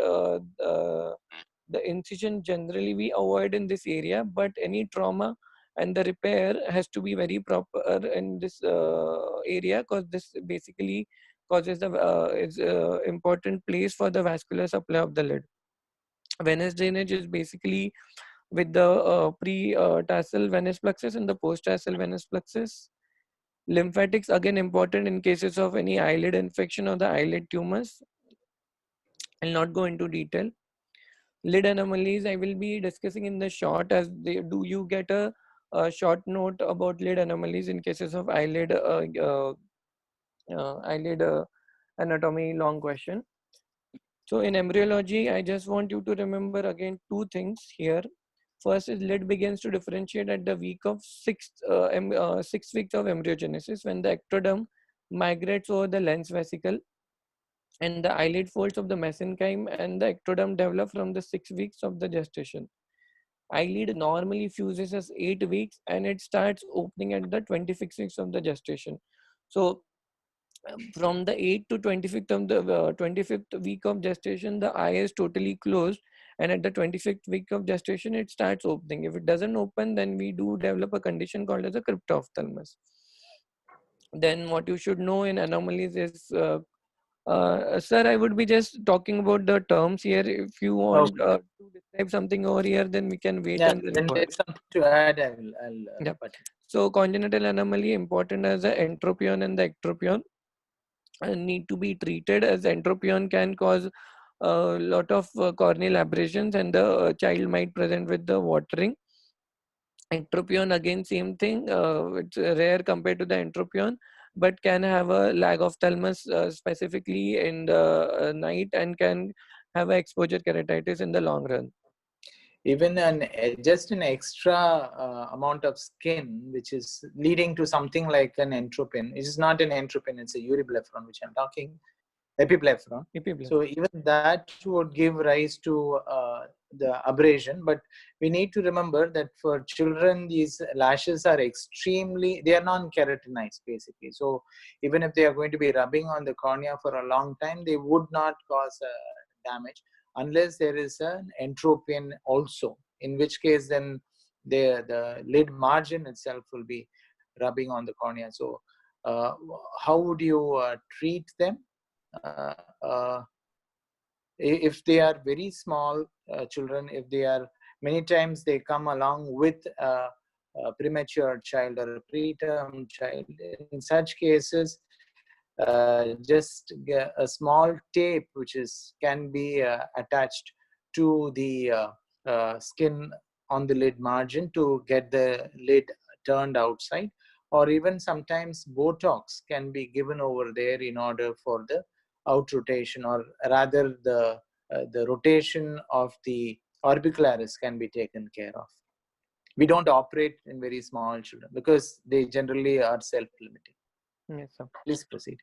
the incision generally we avoid in this area, but any trauma and the repair has to be very proper in this area, because this basically causes the is important place for the vascular supply of the lid. Venous drainage is basically with the pre-tarsal venous plexus and the post-tarsal venous plexus. Lymphatics again important in cases of any eyelid infection or the eyelid tumors. I'll not go into detail. Lid anomalies I will be discussing in the short, as they do you get a short note about lid anomalies in cases of eyelid anatomy long question. So in embryology, I just want you to remember again two things here. First is lid begins to differentiate at the week of 6 weeks of embryogenesis, when the ectoderm migrates over the lens vesicle and the eyelid folds of the mesenchyme and the ectoderm develop from the 6 weeks of the gestation. Eyelid normally fuses as 8 weeks and it starts opening at the 26 weeks of the gestation. So from the 8th to 25th of the 25th week of gestation, the eye is totally closed, and at the 25th week of gestation, it starts opening. If it doesn't open, then we do develop a condition called as a cryptophthalmos. Then what you should know in anomalies is sir, I would be just talking about the terms here. If you want Okay. to describe something over here, then we can wait Yeah, and then when go ahead. there's something to add, I'll Yeah. but So congenital anomaly important as the entropion and the ectropion need to be treated, as entropion can cause a lot of corneal abrasions and the child might present with the watering. Ectropion again same thing, it's rare compared to the entropion, but can have a lag of thalamus specifically in the night, and can have a exposure keratitis in the long run. even just an extra amount of skin, which is leading to something like an entropin. It is not an entropin; it's a uriblepharon, which I'm talking, epiblepharon. Epibleph. So even that would give rise to the abrasion. But we need to remember that for children, these lashes are they are non-keratinized basically. So even if they are going to be rubbing on the cornea for a long time, they would not cause damage. unless there is an entropion also, in which case then the lid margin itself will be rubbing on the cornea. So how would you treat them? Uh, uh, if they are very small children, if they are, many times they come along with a premature child or a preterm child, in such cases just a small tape which is can be attached to the skin on the lid margin to get the lid turned outside, or even sometimes Botox can be given over there in order for the out rotation, or rather the rotation of the orbicularis can be taken care of. We don't operate in very small children because they generally are self-limiting. Yes, sir. Please proceed.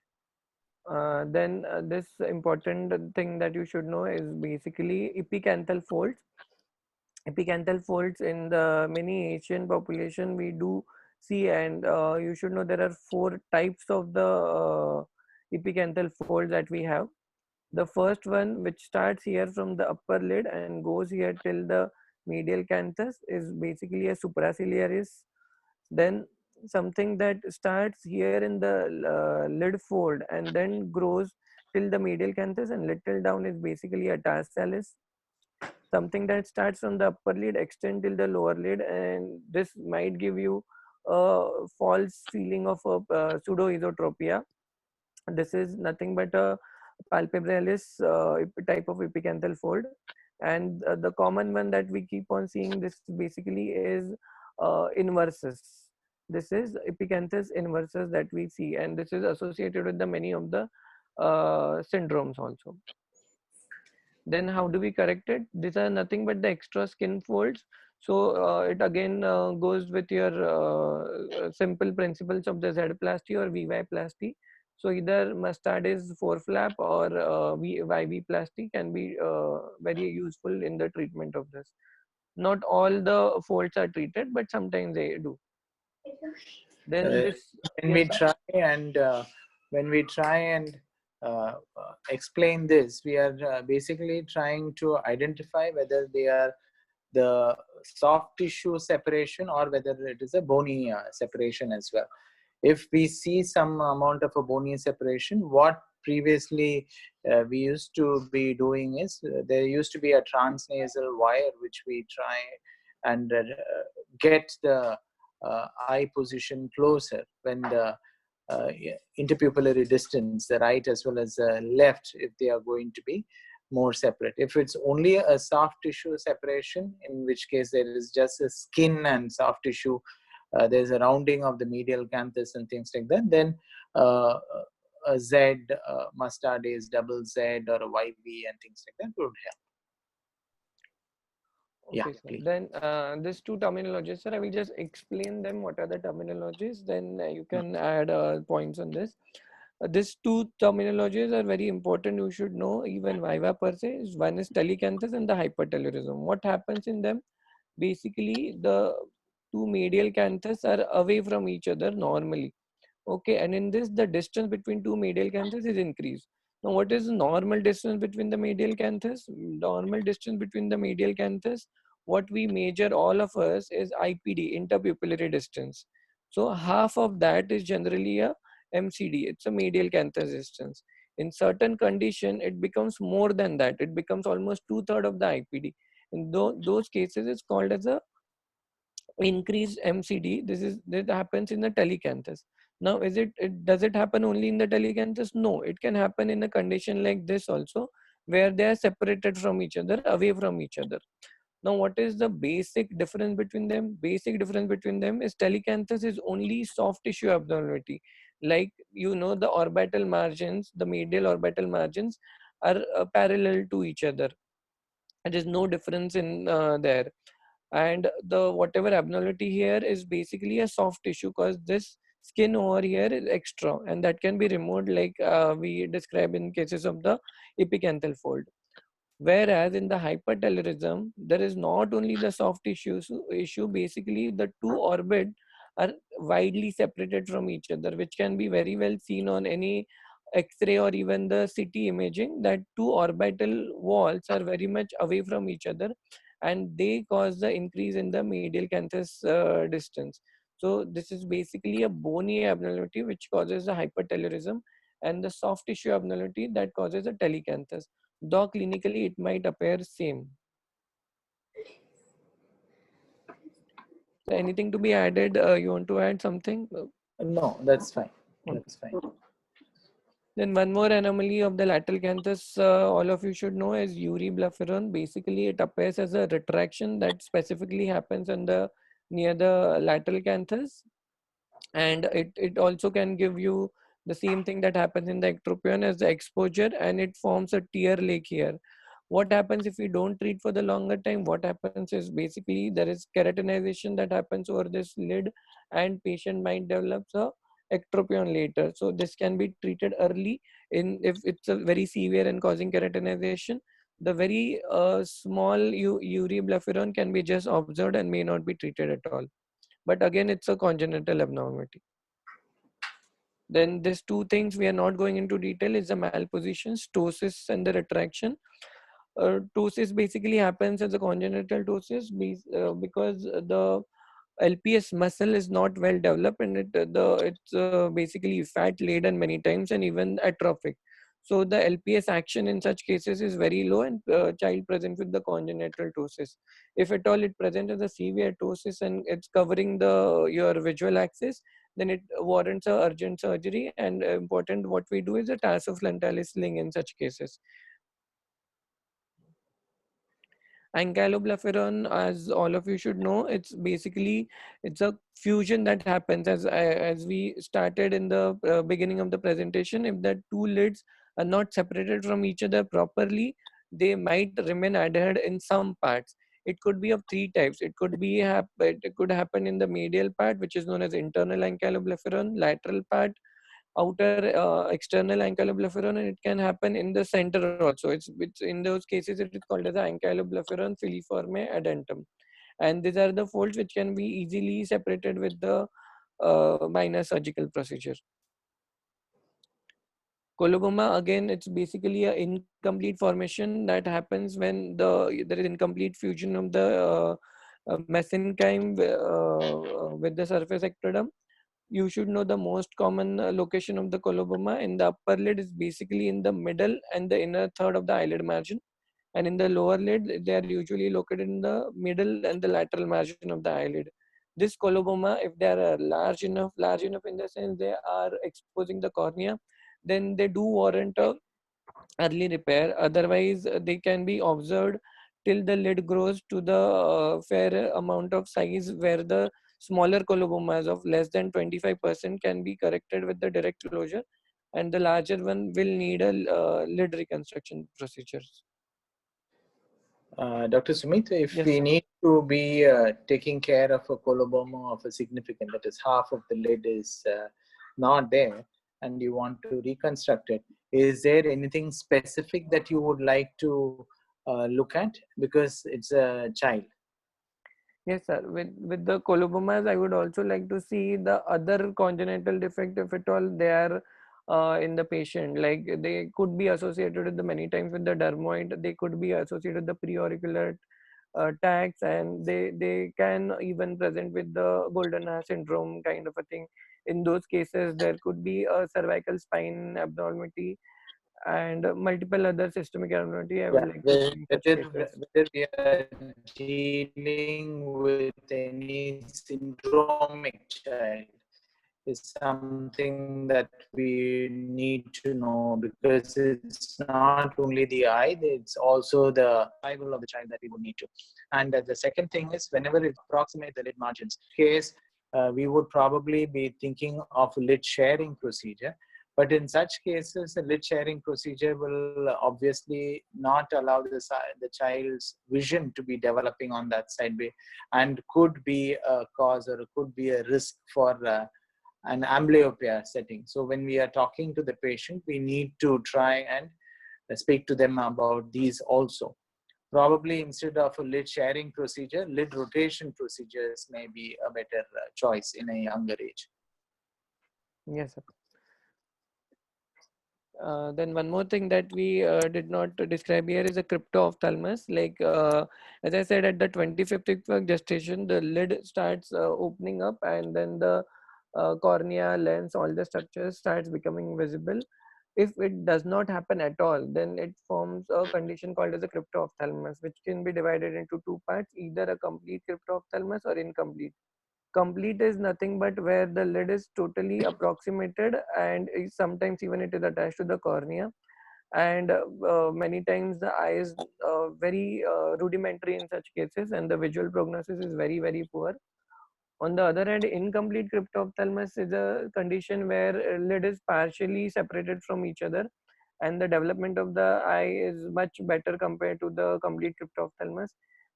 Then this important thing that you should know is basically epicanthal folds. Epicanthal folds in the many Asian population we do see, and you should know there are four types of the epicanthal folds that we have. The first one, which starts here from the upper lid and goes here till the medial canthus, is basically a supraciliaris. Then something that starts here in the lid fold and then grows till the medial canthus and little down is basically a tarsalis. Something that starts from the upper lid extend till the lower lid, and this might give you a false feeling of a pseudo esotropia. This is nothing but a palpebralis type of epicanthal fold, and the common one that we keep on seeing this basically is inversus. This is epicanthus inversus that we see, and this is associated with the many of the syndromes also. Then how do we correct it? These are nothing but the extra skin folds. So it again goes with your simple principles of the Z plasty or VY plasty. So either mustard is four flap or YV plasty can be very useful in the treatment of this. Not all the folds are treated, but sometimes they do. Then Uh, this, when yes, we sir. try and explain this, we are basically trying to identify whether they are the soft tissue separation or whether it is a bony separation as well. If we see some amount of a bony separation, what previously we used to be doing is there used to be a transnasal wire which we try and get the eye position closer when the interpupillary distance, the right as well as the left, if they are going to be more separate. If it's only a soft tissue separation, in which case there is just a skin and soft tissue, there's a rounding of the medial canthus and things like that, then a Z, mustard is double Z or a YV and things like that would help. Yeah, Okay, sir. please. Then these two terminologies, sir, I will just explain them. What are the terminologies? Then you can add points on this. These two terminologies are very important. You should know even viva per se. One is telecanthus and the hypertelorism. What happens in them? Basically, the two medial canthus are away from each other normally. Okay, and in this, the distance between two medial canthus is increased. Now, what is the normal distance between the medial canthus? Normal distance between the medial canthus, what we measure all of us is IPD, interpupillary distance. So half of that is generally a MCD. It's a medial canthus distance. In certain condition, it becomes more than that. It becomes almost two-thirds of the IPD. In those cases, it's called as a increased MCD. That happens in the telecanthus. Now, does it happen only in the telecanthus? No, it can happen in a condition like this also, where they are separated from each other, away from each other. Now, what is the basic difference between them? Basic difference between them is telecanthus is only soft tissue abnormality. Like, the orbital margins, the medial orbital margins are parallel to each other. There is no difference in there. And the whatever abnormality here is basically a soft tissue, because this skin over here is extra and that can be removed, like we describe in cases of the epicanthal fold. Whereas in the hypertelorism, there is not only the soft tissue issue, basically the two orbit are widely separated from each other, which can be very well seen on any X-ray or even the CT imaging, that two orbital walls are very much away from each other, and they cause the increase in the medial canthus distance. So this is basically a bony abnormality which causes the hypertelorism, and the soft tissue abnormality that causes a telecanthus. Though clinically it might appear same. So anything to be added? You want to add something? No, that's fine. Okay. That's fine. Then one more anomaly of the lateral canthus, all of you should know, is uriblepharon. Basically, it appears as a retraction that specifically happens on the near the lateral canthus, and it also can give you the same thing that happens in the ectropion as the exposure, and it forms a tear lake here. What happens if we don't treat for the longer time? What happens is basically there is keratinization that happens over this lid, and patient might develop a ectropion later. So this can be treated early in if it's a very severe and causing keratinization. The very small uriblepharon can be just observed and may not be treated at all. But again, it's a congenital abnormality. Then these two things we are not going into detail is the malposition, ptosis and the retraction. Ptosis basically happens as a congenital ptosis because the LPS muscle is not well developed, and it's basically fat laden many times and even atrophic. So the LPS action in such cases is very low, and child present with the congenital ptosis. If at all it presents as a severe ptosis and it's covering the your visual axis, then it warrants a urgent surgery. And important, what we do is a tarsus frontalis sling in such cases. Ankyloblepharon, as all of you should know, it's basically it's a fusion that happens as we started in the beginning of the presentation. If the two lids are not separated from each other properly, they might remain adhered in some parts. It could be of three types. It could happen in the medial part, which is known as internal ankyloblepharon, lateral part, outer external ankyloblepharon, and it can happen in the center also. It's in those cases it is called as the ankyloblepharon filiforme adentum, and these are the folds which can be easily separated with the minor surgical procedure. Coloboma, again, it's basically a incomplete formation that happens when there is incomplete fusion of the mesenchyme with the surface ectoderm. You should know the most common location of the coloboma. In the upper lid is basically in the middle and the inner third of the eyelid margin, and in the lower lid they are usually located in the middle and the lateral margin of the eyelid. This coloboma, if they are large enough in the sense they are exposing the cornea, then they do warrant a early repair. Otherwise, they can be observed till the lid grows to the fair amount of size where the smaller colobomas of less than 25% can be corrected with the direct closure, and the larger one will need a lid reconstruction procedures. Dr. Sumit, if Yes, we sir. need to be taking care of a coloboma of a significant, that is half of the lid is not there, and you want to reconstruct it, is there anything specific that you would like to look at because it's a child? Yes, sir. With the colobomas, I would also like to see the other congenital defect, if at all they are in the patient. Like they could be associated with the many times with the dermoid. They could be associated with the preauricular tags, and they can even present with the golden hair syndrome kind of a thing. In those cases, there could be a cervical spine abnormality and multiple other systemic abnormality I would Yeah, like to see in such cases. whether we are dealing with any syndromic child is something that we need to know, because it's not only the eye, it's also the survival of the child that we would need to. And the second thing is, whenever it approximates the lid margins case, we would probably be thinking of lid sharing procedure. But in such cases, a lid sharing procedure will obviously not allow the child's vision to be developing on that side, and could be a cause or could be a risk for an amblyopia setting. So when we are talking to the patient, we need to try and speak to them about these also. Probably instead of a lid sharing procedure, lid rotation procedures may be a better choice in a younger age. Yes, sir. Then one more thing that we did not describe here is a crypto-ophthalmos. Like as I said, at the 25th week of gestation, the lid starts opening up, and then the cornea, lens, all the structures starts becoming visible. If it does not happen at all, then it forms a condition called as a crypto-ophthalmos, which can be divided into two parts: either a complete crypto-ophthalmos or incomplete. Complete is nothing but where the lid is totally approximated, and sometimes even it is attached to the cornea, and many times the eye is very rudimentary in such cases, and the visual prognosis is very very poor. On the other hand, incomplete cryptophthalmos is a condition where lid is partially separated from each other, and the development of the eye is much better compared to the complete cryptophthalmos,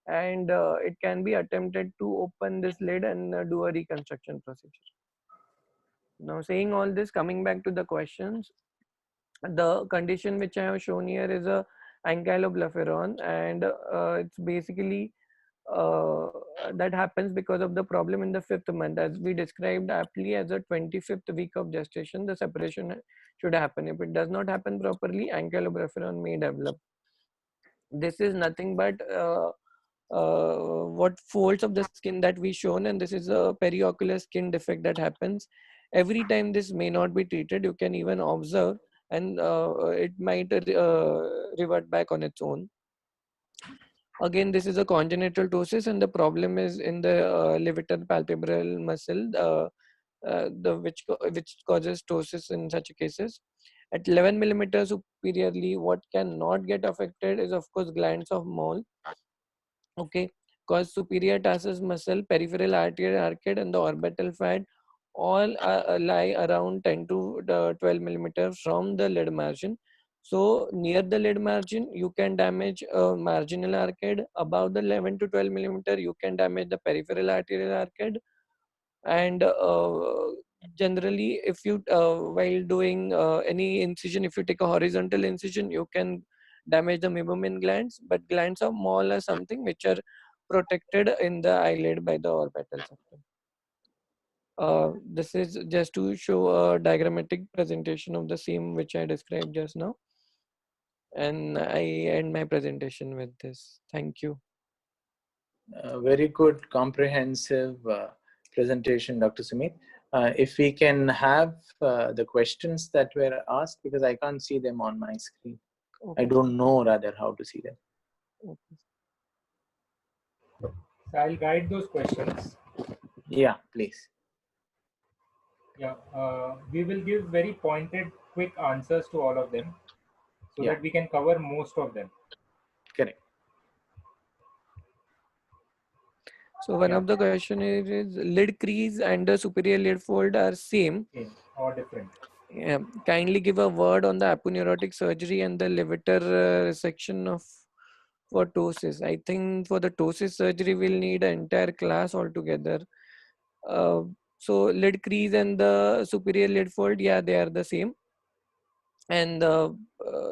and it can be attempted to open this lid and do a reconstruction procedure. Now, saying all this, coming back to the questions, the condition which I have shown here is a ankyloblepharon, and it's basically uh, that happens because of the problem in the fifth month, as we described aptly as a 25th week of gestation. The separation should happen. If it does not happen properly, ankyloblepharon may develop. This is nothing but what folds of the skin that we shown, and this is a periocular skin defect that happens every time. This may not be treated. You can even observe, and it might revert back on its own. Again, this is a congenital ptosis, and the problem is in the levator palpebral muscle, which causes ptosis in such cases. At 11 millimeters superiorly, what cannot get affected is, of course, glands of mole. Okay, because superior tarsus muscle, peripheral arterial arcade, and the orbital fat all lie around 10 to 12 millimeters from the lid margin. So near the lid margin, you can damage marginal arcade. Above the 11 to 12 millimeter, you can damage the peripheral arterial arcade. And generally, if you while doing any incision, if you take a horizontal incision, you can damage the meibomian glands. But glands of Moll are something which are protected in the eyelid by the orbital septum. This is just to show a diagrammatic presentation of the same which I described just now. And I end my presentation with this. Thank you. Very good, comprehensive presentation, Dr. Sumeet. If we can have the questions that were asked, because I can't see them on my screen. Okay. I don't know rather how to see them. Okay. So I'll guide those questions. Yeah, please. Yeah, we will give very pointed, quick answers to all of them so Yeah. that we can cover most of them. Correct. So one Yeah, of the question is lid crease and the superior lid fold are same. same or different. Yeah. Kindly give a word on the aponeurotic surgery and the levator resection of for ptosis. I think for the ptosis surgery, we'll need an entire class altogether. Uh, so lid crease and the superior lid fold, yeah, they are the same. And the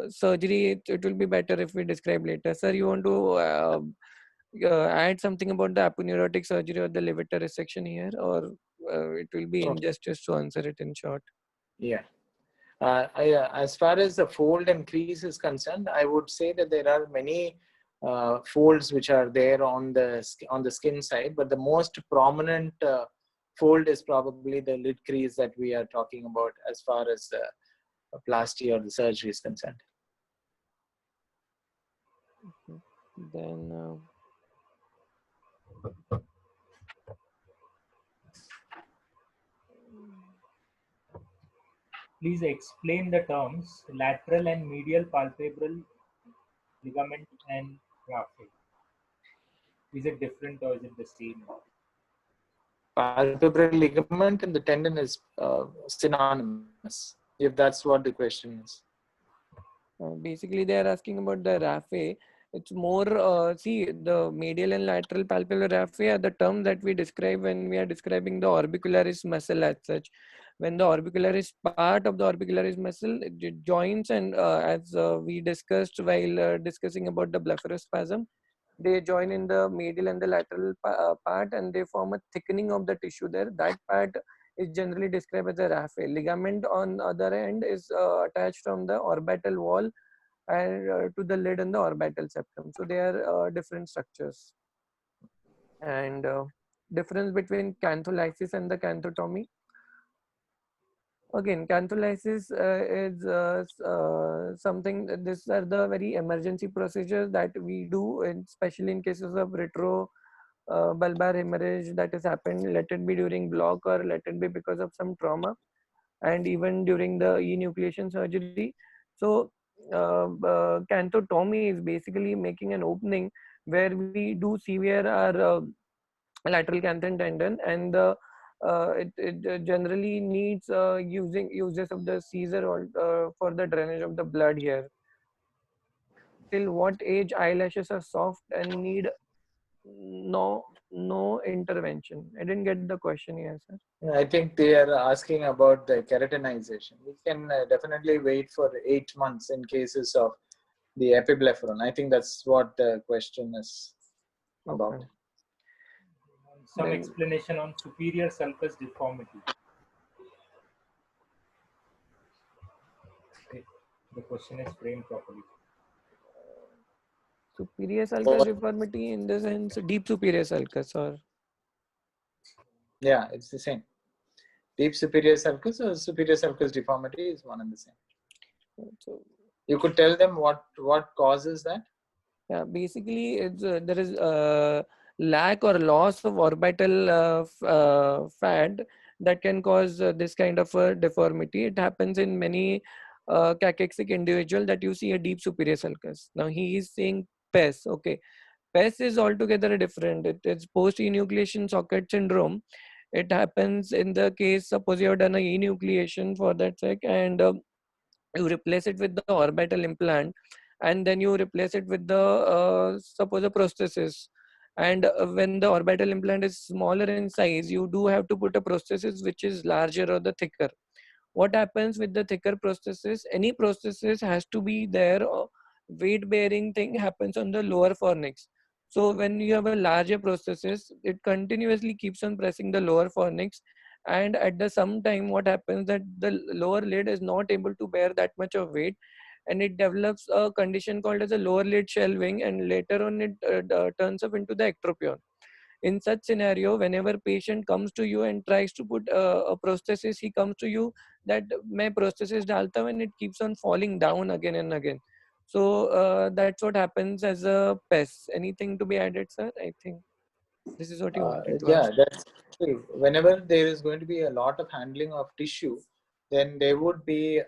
surgery, it will be better if we describe later. Sir, you want to add something about the aponeurotic surgery or the levator resection here, or it will be Okay. injustice to answer it in short? Yeah. As far as the fold and crease is concerned, I would say that there are many folds which are there on the skin side, but the most prominent fold is probably the lid crease that we are talking about as far as the plasty or the surgery is concerned. Then Please explain the terms lateral and medial palpebral ligament and raphe. Is it different or is it the same? Palpebral ligament and the tendon is synonymous, if that's what the question is. basically, they are asking about the raphe. It's more, see, the medial and lateral palpebral raphe are the term that we describe when we are describing the orbicularis muscle as such. When the orbicularis part of the orbicularis muscle it joins, and as we discussed while discussing about the blepharospasm, they join in the medial and the lateral part, and they form a thickening of the tissue there. That part is generally described as a raphe. Ligament on the other end is attached from the orbital wall and to the lid and the orbital septum. So they are different structures. And difference between cantholysis and the canthotomy. Again, cantholysis is something. These are the very emergency procedures that we do, especially in cases of retro bulbar hemorrhage that has happened. Let it be during block or let it be because of some trauma, and even during the enucleation surgery. So, canthotomy is basically making an opening where we do sever our lateral canthon tendon, and it generally needs using uses of the Caesar or, for the drainage of the blood here. Till what age eyelashes are soft and need no intervention? I didn't get the question here, sir. I think they are asking about the keratinization. We can definitely wait for 8 months in cases of the epiblepharon. I think that's what the question is about. Okay. Some Then explanation on superior sulcus deformity. Okay. The question is framed properly. superior sulcus deformity in the sense deep superior sulcus, or Yeah, it's the same. Deep superior sulcus or superior sulcus deformity is one and the same. so You could tell them what causes that. yeah, basically it's there is lack or loss of orbital fat that can cause this kind of a deformity. It happens in many cachexic individual that you see a deep superior sulcus. Now he is saying PES. Okay, PES is altogether different. It is post enucleation socket syndrome. It happens in the case, suppose you have done a enucleation for that sec, and you replace it with the orbital implant, and then you replace it with the suppose a prosthesis. And when the orbital implant is smaller in size, you do have to put a prosthesis which is larger or the thicker. What happens with the thicker prosthesis? Any prosthesis has to be there. Weight bearing thing happens on the lower fornix. So when you have a larger prosthesis, it continuously keeps on pressing the lower fornix, and at the some time what happens that the lower lid is not able to bear that much of weight, and it develops a condition called as a lower lid shelving, and later on it turns up into the ectropion. In such scenario, whenever patient comes to you and tries to put a prosthesis, he comes to you that मैं prosthesis डालता हूँ, and it keeps on falling down again and again. So that's what happens as a PES. Anything to be added, sir? I think this is what you wanted to Yeah, ask. that's true. Whenever there is going to be a lot of handling of tissue, then there would be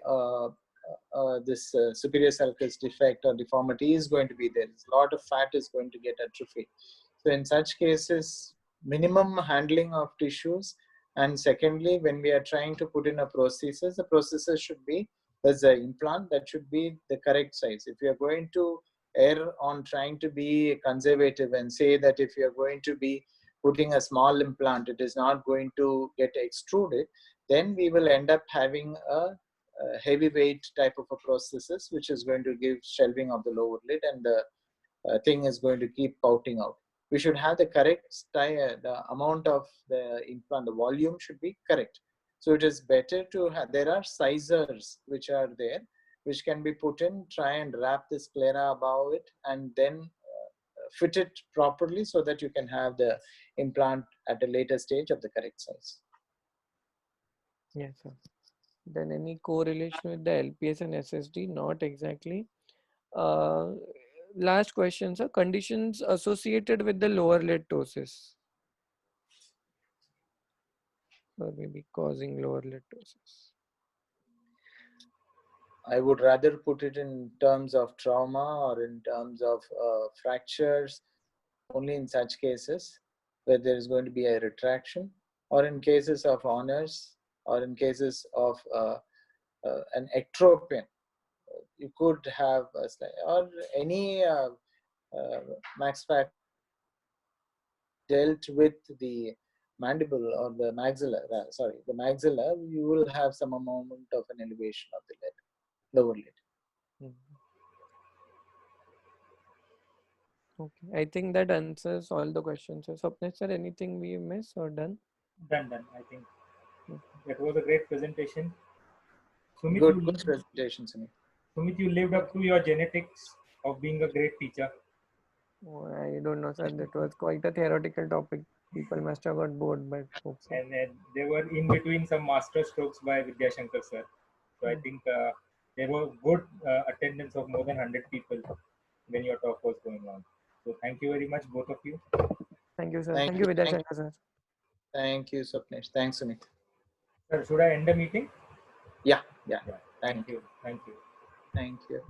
this superior sulcus defect or deformity is going to be there. A lot of fat is going to get atrophy. So in such cases, minimum handling of tissues. And secondly, when we are trying to put in a prosthesis, the prosthesis should be, there's an implant that should be the correct size. If you are going to err on trying to be conservative and say that if you are going to be putting a small implant, it is not going to get extruded, then we will end up having a heavyweight type of a prosthesis, which is going to give shelving of the lower lid, and the thing is going to keep pouting out. We should have the correct style, the amount of the implant, the volume should be correct. So it is better to have, there are sizers which are there, which can be put in, try and wrap the sclera above it, and then fit it properly so that you can have the implant at a later stage of the correct size. Yes, sir. Then any correlation with the LPS and SSD? Not exactly. Uh, Last question, sir. Conditions associated with the lower lid ptosis, or maybe causing lower lid ptosis. I would rather put it in terms of trauma or in terms of fractures, only in such cases where there is going to be a retraction, or in cases of honors, or in cases of an ectropion. You could have a or any max factor dealt with the mandible or the maxilla, sorry, the maxilla, you will have some amount of an elevation of the lid, lower lid. Mhm. Okay, I think that answers all the questions. So, Swapnesh sir, anything we missed or done? Done. I think. That was a great presentation. Sumit, Good presentation, Sumit. Sumit, you lived up to your genetics of being a great teacher. Oh, I don't know, sir. That was quite a theoretical topic. People must have got bored, but hope so. And there were in between some master strokes by Vidyashankar sir. So I think there were good attendance of more than 100 people when your talk was going on. So thank you very much, both of you. Thank you, sir. Thank Thank you. you, Vidyashankar, sir. Thank you, Swapnesh. Thanks, Sumit. Sir, should I end the meeting? Yeah. Yeah. Thank Thank you. you. Thank you. Thank you.